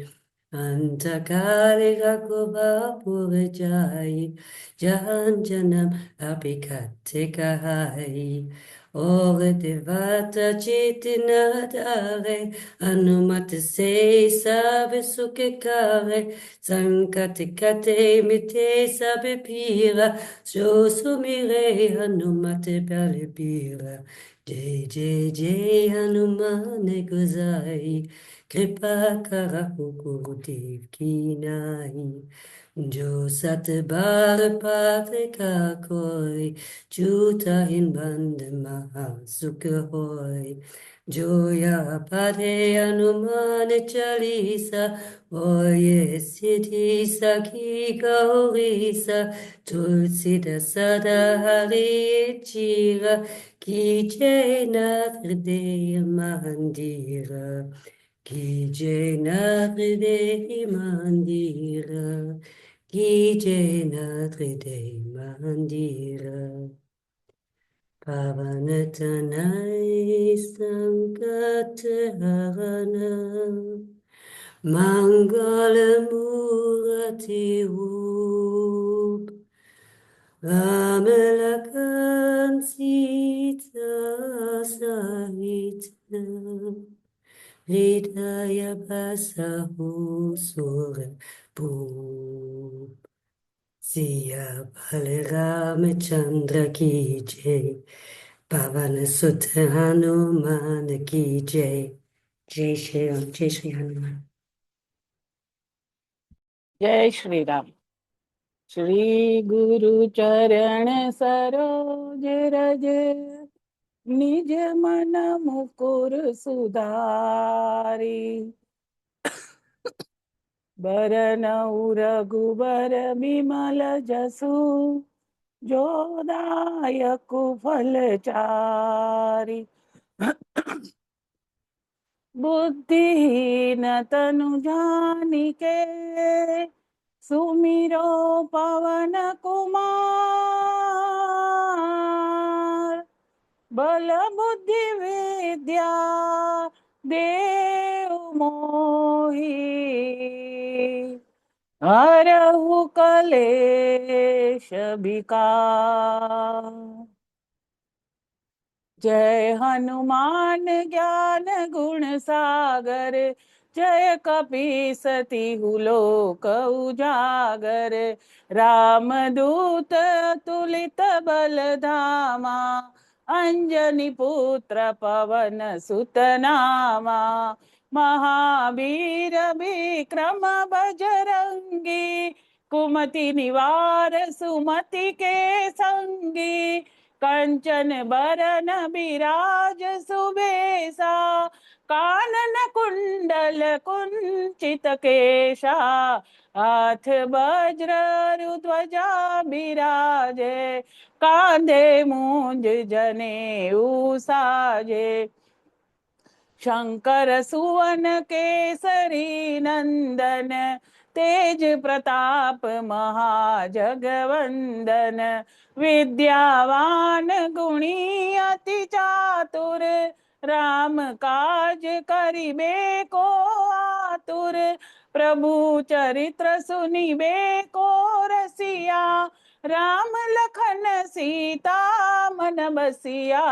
अंत काले रघुबर जाई, जहान जन्म अभी खट्टे कहाई। और दिवात चित न धारे, अनुमत से सब सुख करे, संकट कटे मिटे सब पीरा, जो सुमिरे हनुमत बलबीरा। जय जय जय हनुमान गुसाई, कृपा करहु गुरुदेव की नाई। जो सत बार पाठ का कोई, छूटा हिन बंद महा सुख होय। जो या पढ़े हनुमान चालीसा, ओये सिद्धि सखी गौरीसा। तुलसीदास सदा हरि चीरा, कीजे नाथ हृदय मंदिरा, कीजे नाथ हृदय मंदिरा, कीजे नाथ हृदय मंदिरा। पवन तनय संकट हरना, मंगल मूर्ति रूप, राम लखन सीता सहित, हृदय बसहु सुरभूप। सिया बलरामचंद्र की जय, पवन सुत हनुमान की जय। जय श्री राम, जय श्री हनुमान। जय श्री राम। श्री गुरु चरण सरोज रज, निज मन मुकुर सुधारी। बरनउँ रघुबर बिमल जसु, जो दायक फलचारी। बुद्धिहीन तनु जानिके, सुमिरो पवन कुमार। बल बुद्धि विद्या देहु मोहि, हरहु कलेश विकार। जय हनुमान ज्ञान गुण सागर, जय कपीसति लोक उजागर। रामदूत तुलित बल धामा, अंजनी पुत्र पवन सुत नामा। महावीर विक्रम बजरंगी, कुमति निवार सुमति के संगी। कंचन बरन बिराज सुबेसा, कानन कुंडल कुंचित केशा। हाथ वज्र ध्वजा बिराजे, कांधे मूंज जनेऊ साजे। शंकर सुवन केसरी नंदन, तेज प्रताप महाजगवंदन। विद्यावान गुणी अति चातुर, राम काज करिबे को आतुर। प्रभु चरित्र सुनिबे को रसिया, राम लखन सीता मन बसिया।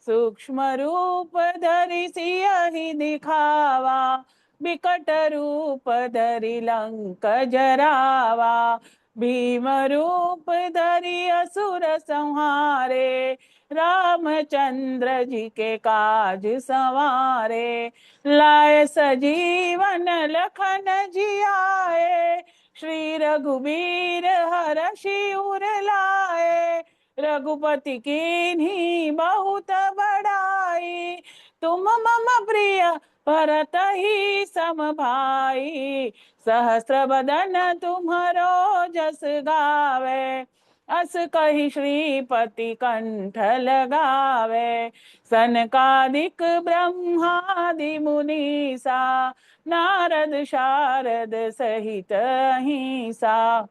सूक्ष्म रूप धरि सियहि दिखावा, बिकट रूप धरि लंक जरावा। भीम रूप धरि असुर संहारे, रामचंद्र जी के काज संवारे। लाए सजीवन लखन जियाए, श्री रघुबीर हरषि उर लाए। रघुपति कीन्ही बहुत बड़ाई, तुम मम प्रिय भरत ही सम भाई। सहस्र बदन तुम्हरो जस गावे, अस कहि श्रीपति कंठ लगावे। सनकादिक ब्रह्मादि मुनीसा, नारद शारद सहित अहिंसा।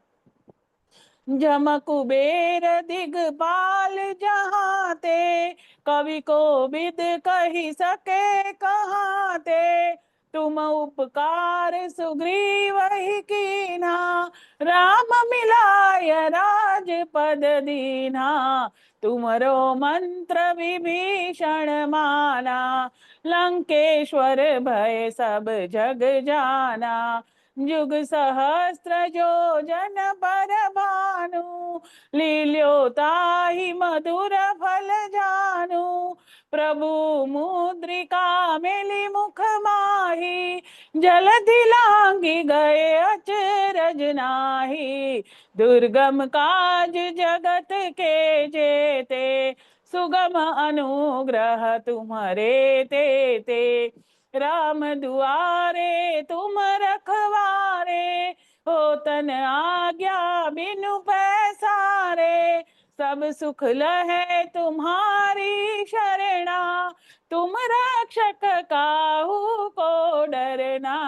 जम कुबेर दिगपाल जहाँ ते, कवि कोविद कही सके कहाँ ते। तुम उपकार सुग्रीव ही कीन्हा, राम मिलाय राजपद दीन्हा। तुमरो मंत्र विभीषण माना, लंकेश्वर भय सब जग जाना। जुग सहस्त्र जो जन पर भानु, लील्यो ताहि मधुर फल जानु। प्रभु मुद्रिका मेली मुख माही, जलधि लांघि गए अचरज नाही। दुर्गम काज जगत के जेते, सुगम अनुग्रह तुम्हारे तेते। राम दुआरे तुम रखवारे, होतन आज्ञा बिनु पैसारे। सब सुख लहे तुम्हारी शरणा, तुम रक्षक काहू को डरना।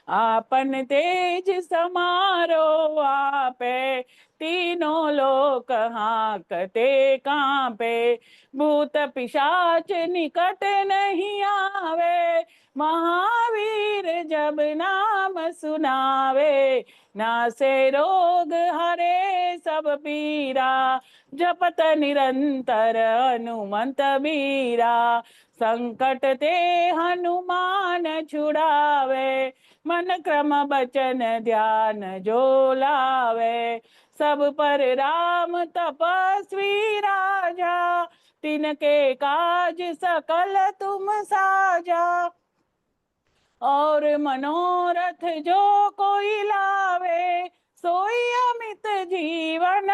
आपन तेज समारो आपे, तीनों लोक हांकते कांपे। भूत पिशाच निकट नहीं आवे, महावीर जब नाम सुनावे। नासे रोग हरे सब पीरा, जपत निरंतर हनुमंत बीरा। संकट ते हनुमान छुड़ावे, मन क्रम बचन ध्यान जो लावे। सब पर राम तपस्वी राजा, तिनके काज सकल तुम साजा। और मनोरथ जो कोई लावे, सोई अमित जीवन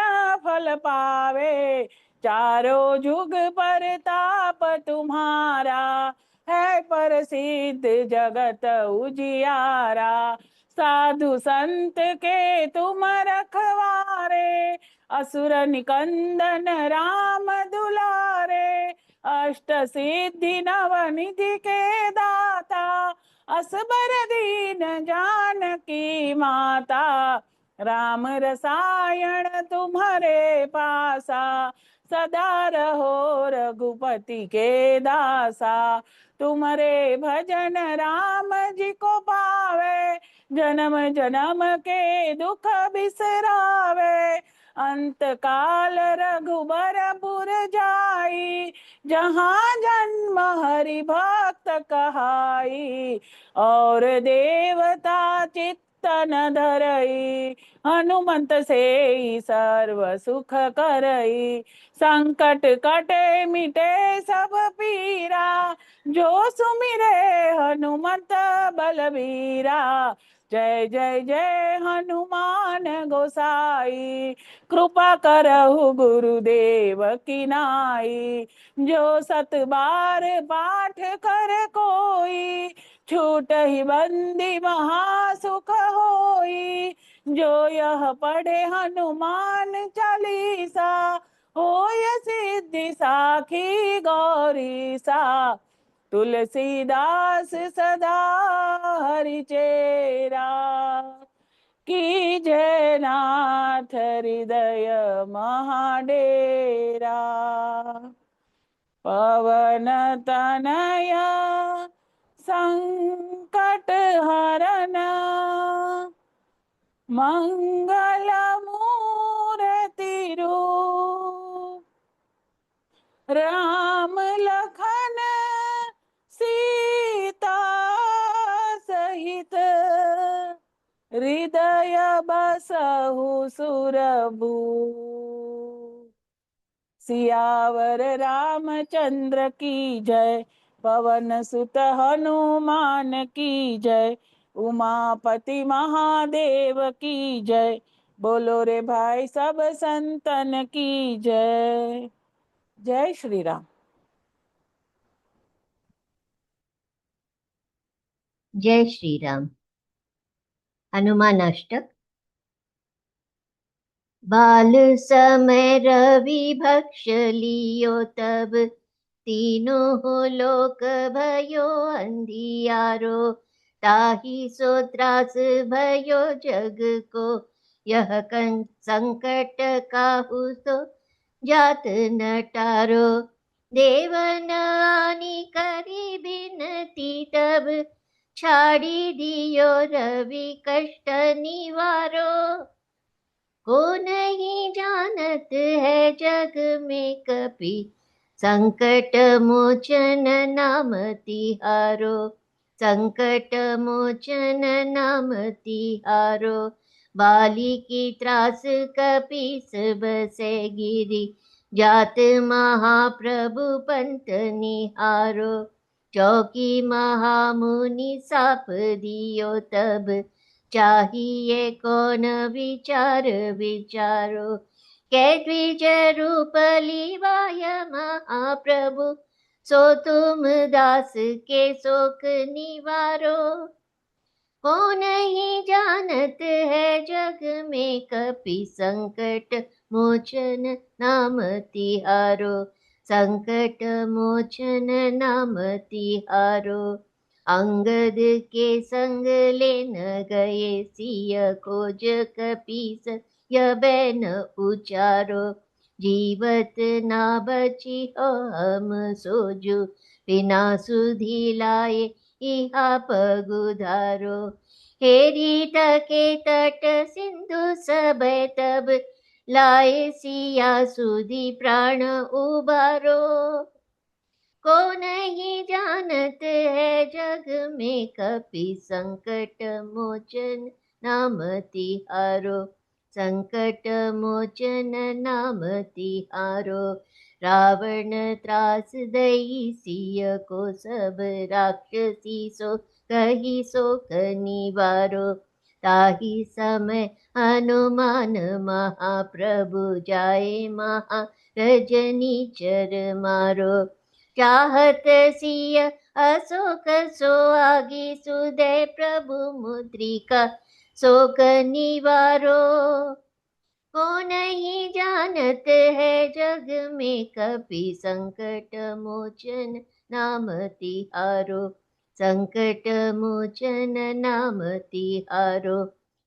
फल पावे। चारों जुग परताप तुम्हारा, है प्रसिद्ध जगत उजियारा। साधु संत के तुम रखवारे, असुर निकंदन राम दुलारे। अष्ट सिद्धि नव निधि के दाता, असबर दीन जानकी माता। राम रसायन तुम्हारे पासा, सदा रहो रघुपति के दासा। तुम्हारे भजन राम जी को पावे, जन्म जन्म के दुख बिसरावे। अंत काल रघुबरपुर जाई, जहाँ जन्म हरि भक्त कहाई। और देवता चित्तन धरई, हनुमंत से सर्व सुख करई। संकट कटे मिटे सब पीरा, जो सुमिरे हनुमंत बलबीरा। जय जय जय हनुमान गोसाई, कृपा करहु गुरुदेव की नाई। जो सत बार पाठ कर कोई, छूट ही बंदी महासुख होई। जो यह पढ़े हनुमान चालीसा, होय सिद्धि साखी गौरीसा। तुलसीदास सदा हरिचेरा, की जय नाथ हृदय महाडेरा। पवन तनया संकट हरन, मंगल मूर्ति रूप। राम लखन सीता सहित, हृदय बसहु सुरभूप। सियावर रामचंद्र की जय, पवन सुत हनुमान की जय। उमापति महादेव की जय, बोलो रे भाई सब संतन की जय। जय श्री राम। जय श्री राम। हनुमान अष्टक बाल समय रवि भक्ष लियो तब, तीनों लोक भयो अंधियारो। ताहि सो त्रास भयो जग को, यह संकट काहू सो जात न टारो। देवन आनी करी बिनती तब, छाड़ी दियो रवि कष्ट निवारो। को नहीं जानत है जग में कपि, संकट मोचन नाम तिहारो। संकट मोचन नाम तिहारो। बाली की त्रास कपीस बसे गिरी, जात महाप्रभु पंत निहारो। चौकी महामुनि साप दियो तब, चाहिए कौन विचार विचारो। कै द्विज रूप लिवाय महाप्रभु, सो तुम दास के शोक निवारो। को नहीं जानत है जग में कपि, संकट मोचन नाम तिहारो। संकट मोचन नाम तिहारो। अंगद के संग लेन गए सिय खोज, कपीस यह बैन उचारो। जीवत ना बची हो हम सोजु, बिना सुधी लाए इहा पगुधारो। हेरी तके तट सिंधु सब तब, लाए सिया सुधी प्राण उबारो। को नहीं जानत है जग में कपि, संकट मोचन नाम तिहारो। संकट मोचन नाम तिहारो। रावण त्रास दई सिय को, सब राक्षसी सो कही शोक निवारो। ताहि समय हनुमान महाप्रभु, जाए महा रजनी चर मारो। चाहत सिय अशोक सो आगे, सुदय प्रभु मुद्रिका शोक निवारो। को नहीं जानत है जग में कपि, संकट मोचन नाम तिहारो। संकट मोचन नाम तिहारो।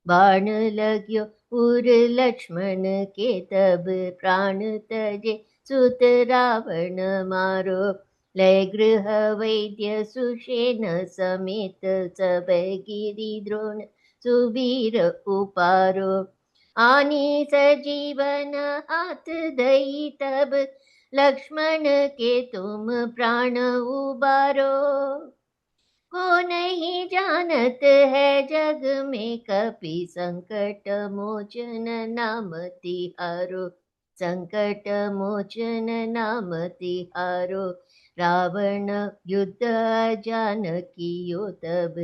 बाण लग्यो उर लक्ष्मण के तब, प्राण तजे सुत रावण मारो। लय गृह वैद्य सुषेण समेत, सब गिरि द्रोण सुबीर उपारो। आनी सजीवन हाथ दई तब, लक्ष्मण के तुम प्राण उबारो। को नहीं जानत है जग में कपि, संकट मोचन नाम तिहारो। संकट मोचन नाम तिहारो। रावण युद्ध जानकियो तब,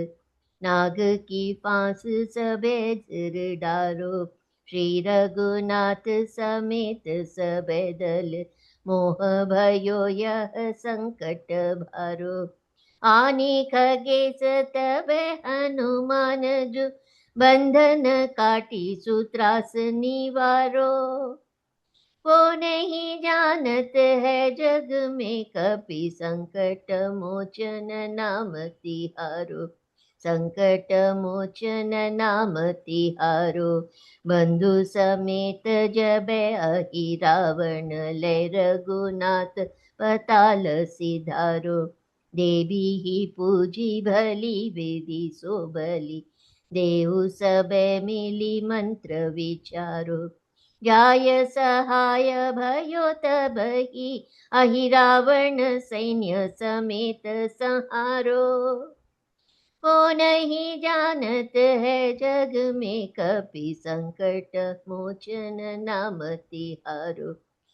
नाग की फांस सबे सिर डारो। श्री रघुनाथ समेत सबे दल, मोह भयो यह संकट भारो। आनी खगेश तब हनुमान जो, बंधन काटी सूत्रास निवारो। को नहीं जानत है जग में कपि, संकट मोचन नाम तिहारो। संकट मोचन नाम तिहारो। बंधु समेत जब अहि रावण, लय रघुनाथ पताल सिधारो। देवी ही पूजी भली विधि सो बलि, देहु सब मिली मंत्र विचारो। जाय सहाय भयो तबहि, अहि रावण सैन्य समेत संहारो। को नहीं जानत है जग में कपि, संकट मोचन नाम तिहारो।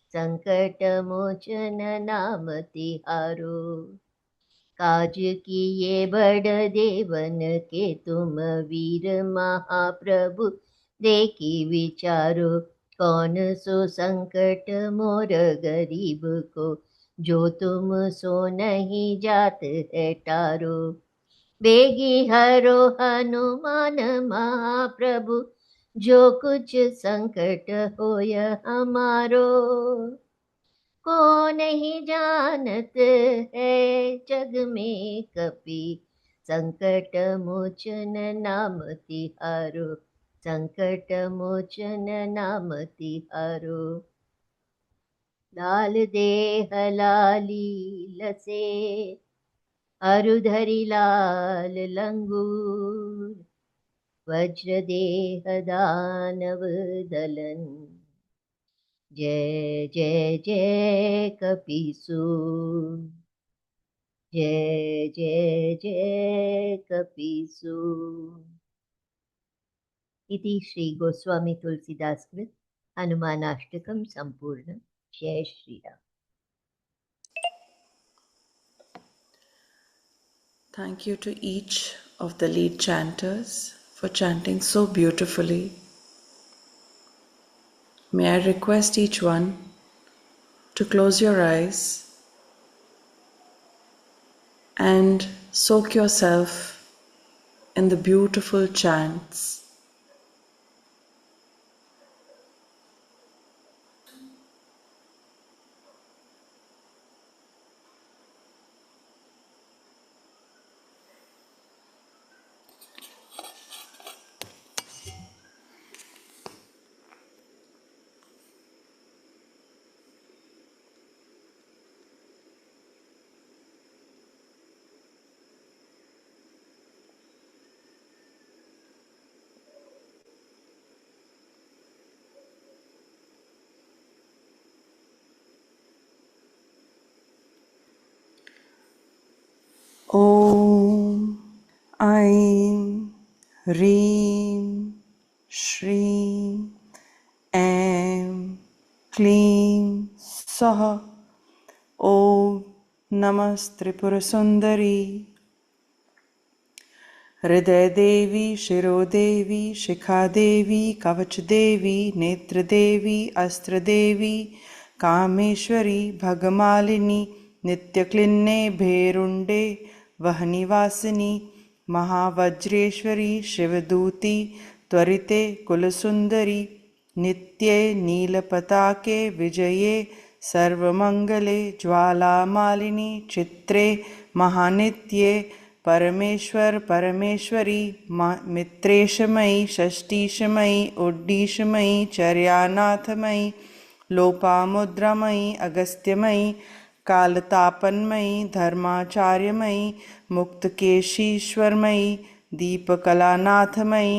संकट मोचन नाम तिहारो। काज किए बड़ देवन के तुम, वीर महाप्रभु देखी विचारो। कौन सो संकट मोर गरीब को, जो तुम सो नहीं जात है टारो। बेगी हरो हनुमान महाप्रभु, जो कुछ संकट होय हमारो, को नहीं जानत है जग में कपि। संकट मोचन नाम तिहारो, संकट मोचन नाम तिहारो। लाल देह लाली लसे, अरुधरि लाल लंगूर। वज्र देह दानव दलन, जय जय जय कपीसूर। जय जय जय कपीसूर। इति श्री गोस्वामी तुलसीदास कृत हनुमानाष्टकम संपूर्ण। जय Shri Ram. Thank you to each of the lead chanters for chanting so beautifully. May I request each one to close your eyes and soak yourself in the beautiful chants. ॐ ऐं ह्रीं श्रीं ऐं क्लीं सः। ॐ नमस्त्रिपुरसुन्दरी। हृदयदेवी, शिरोदेवी, शिखादेवी, कवचदेवी, नेत्रदेवी, अस्त्रदेवी, कामेश्वरी, भगमालिनी, नित्यक्लिन्ने भेरुण्डे वहनिवासिनी, महावज्रेश्वरी, शिवदूती, त्वरिते कुलसुन्दरी, नित्ये नीलपताके विजये सर्वमङ्गले, ज्वालामालिनी, चित्रे महानित्ये, परमेश्वर परमेश्वरी, मित्रेशमयी, षष्टीशमयी, उड्डीशमयी, चर्यानाथमयी, लोपामुद्रामयी, अगस्त्यमयी, कालतापनमयी, धर्माचार्यमयी, मुक्तकेशीश्वरमयी, दीपकलानाथमयी,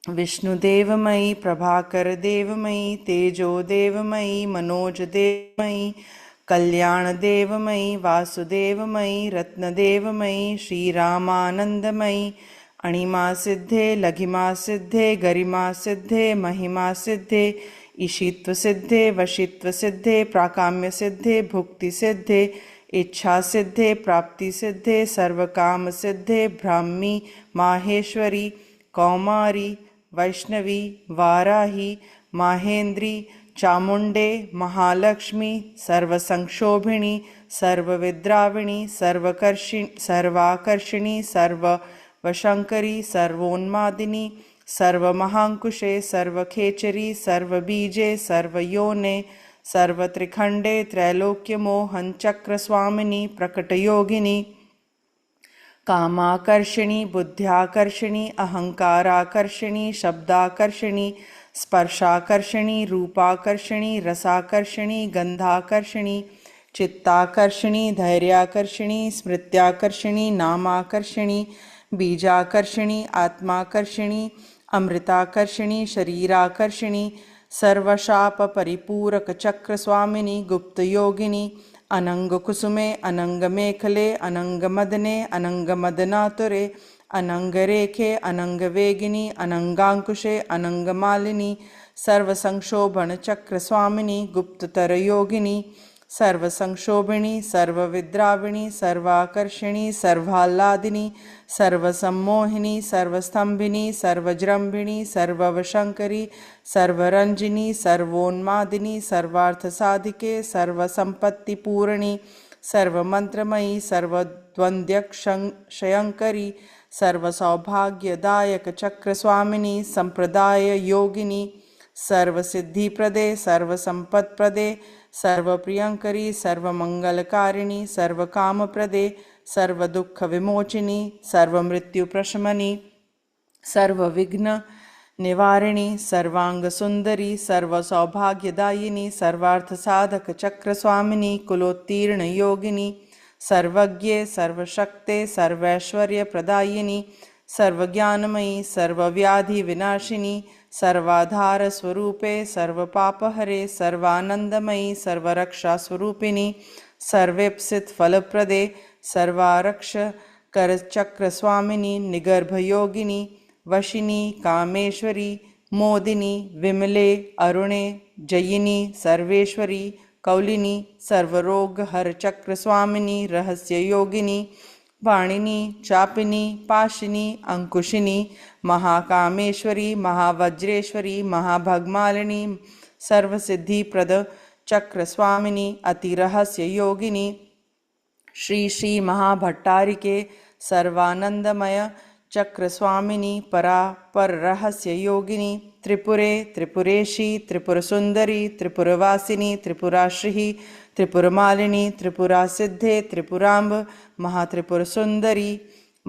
विष्णुदेवमयी, प्रभाकरदेवमयी, तेजोदेवमयी, मनोजदेवमयी, कल्याणदेवमयी, वासुदेवमयी, रत्नदेवमयी, श्रीरामानंदमयी, अणिमा सिद्धे, लघिमा सिद्धे, गरिमा सिद्धे, महिमा सिद्धे, ईशित्व सिद्धे, वशित्व सिद्धे, प्राकाम्य सिद्धे, भुक्ति सिद्धे, इच्छा सिद्धे, प्राप्ति सिद्धे, सर्वकाम सिद्धे, ब्राह्मी, माहेश्वरी, कौमारी, वैष्णवी, वाराही, माहेंद्री, चामुंडे, महालक्ष्मी, सर्वसंक्षोभिणी, सर्वविद्राविणी, सर्वाकर्षिणी, सर्ववशंकरी, सर्वोन्मादिनी, सर्वमहांकुशे, सर्वखेचरी, सर्वबीजे, सर्वयोने, सर्वत्रिखंडे, त्रैलोक्यमोहन चक्रस्वामिनी, प्रकटयोगिनी, कामाकर्षिणी, बुद्ध्याकर्षिणी, अहंकाराकर्षिणी, शब्दाकर्षिणी, स्पर्शाकर्षिणी, रूपाकर्षिणी, रसाकर्षिणी, गंधाकर्षिणी, चित्ताकर्षिणी, धैर्याकर्षिणी, स्मृत्याकर्षिणी, नामाकर्षिणी, बीजाकर्षिणी, आत्माकर्षिणी, अमृताकर्षिणी, शरीराकर्षिणी, सर्वशाप परिपूरक चक्र स्वामिनी, गुप्त योगिनी, अनंग कुसुमे, अनंग मेखले, अनंग मदने, अनंग मदनातुरे, अनंग रेखे, अनंग वेगिनी, अनंगांकुशे, अनंग मालिनी, सर्व संक्षोभण चक्र स्वामिनी, गुप्ततर योगिनी, सर्व संक्षोभिणी, सर्व विद्राविणी, सर्वाकर्षिणी, सर्वाह्लादिनी, सर्व सम्मोहिनी, सर्वस्थंभिनी, सर्वजृंभिणी, सर्ववशंकरी, सर्वरंजिनी, सर्वोन्मादिनी, सर्वार्थ साधिके, सर्वसंपत्ति पूरणी, सर्वमंत्रमयी, सर्वद्वारपालिका, सर्वद्वन्द्यक्षयङ्करी सर्वसौभाग्यदायक चक्रस्वामिनी संप्रदाय योगिनी सर्वसिद्धिप्रदे सर्वसम्पत्प्रदे सर्वप्रियङ्करी सर्वमङ्गलकारिणी सर्वकामप्रदे सर्वदुःखविमोचिनी सर्वमृत्युप्रशमनी सर्वविघ्न निवारिणी सर्वांगसुंदरी सर्वसौभाग्यदायिनी सर्वार्थसाधक चक्रस्वामिनी कुलोत्तीर्ण योगिनी सर्वज्ञे सर्वशक्ते सर्वैश्वर्यप्रदायिनी सर्वज्ञानमयी सर्वव्याधिविनाशिनी सर्वाधारस्वरूपे सर्वपापहरे सर्वानन्दमयी सर्वरक्षास्वरूपिणी सर्वेप्सितफलप्रदे सर्वारक्षकरचक्रस्वामिनी निगर्भयोगिनी वशिनी कामेश्वरी मोदिनी विमले अरुणे जयिनी सर्वेश्वरी कौलिनी सर्वरोगहरचक्रस्वामिनी रहस्ययोगिनी वाणिनी चापिनी पाशिनी अंकुशिनी महाकामेश्वरी महावज्रेश्वरी महाभगमालिनी सर्वसिद्धिप्रद चक्रस्वामिनी अतिरहस्ययोगिनी श्री श्री महाभट्टारिके सर्वानंदमय चक्रस्वामिनी परा पर रहस्य योगिनी त्रिपुरे त्रिपुरेशी त्रिपुरसुंदरी त्रिपुरवासिनी त्रिपुराश्री त्रिपुरमालिनी त्रिपुरासिद्धे त्रिपुरांब महात्रिपुरसुंदरी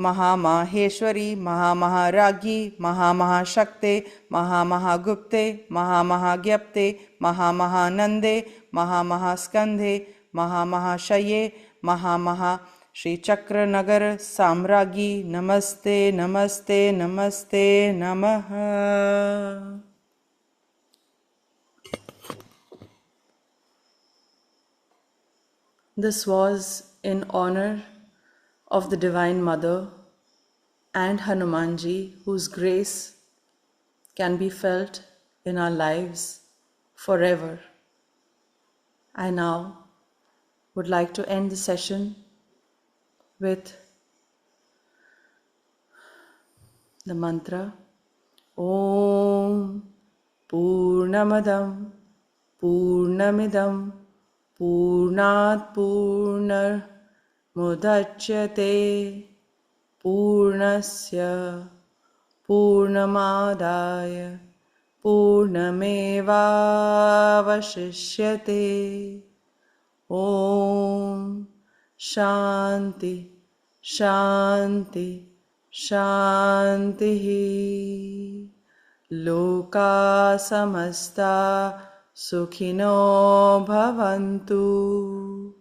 महामाहेश्वरी महामहाराज्ञी महामहाशक्ते महामहागुप्ते महामहाज्ञप्ते महामहानंदे महामहास्कंधे महामहाशये महामहा श्री चक्रनगर साम्राज्ञी नमस्ते नमस्ते नमस्ते नमः। This was in honor of the Divine Mother and Hanumanji, whose grace can be felt in our lives forever. I now would like to end the session with the mantra Om Purnamadam Purnamidam Purnat Purnar Mudachyate Purnasya Purnamadaya Purnamevavashishyate. Om Shanti Shanti Shanti Loka Samasta Sukhino Bhavantu.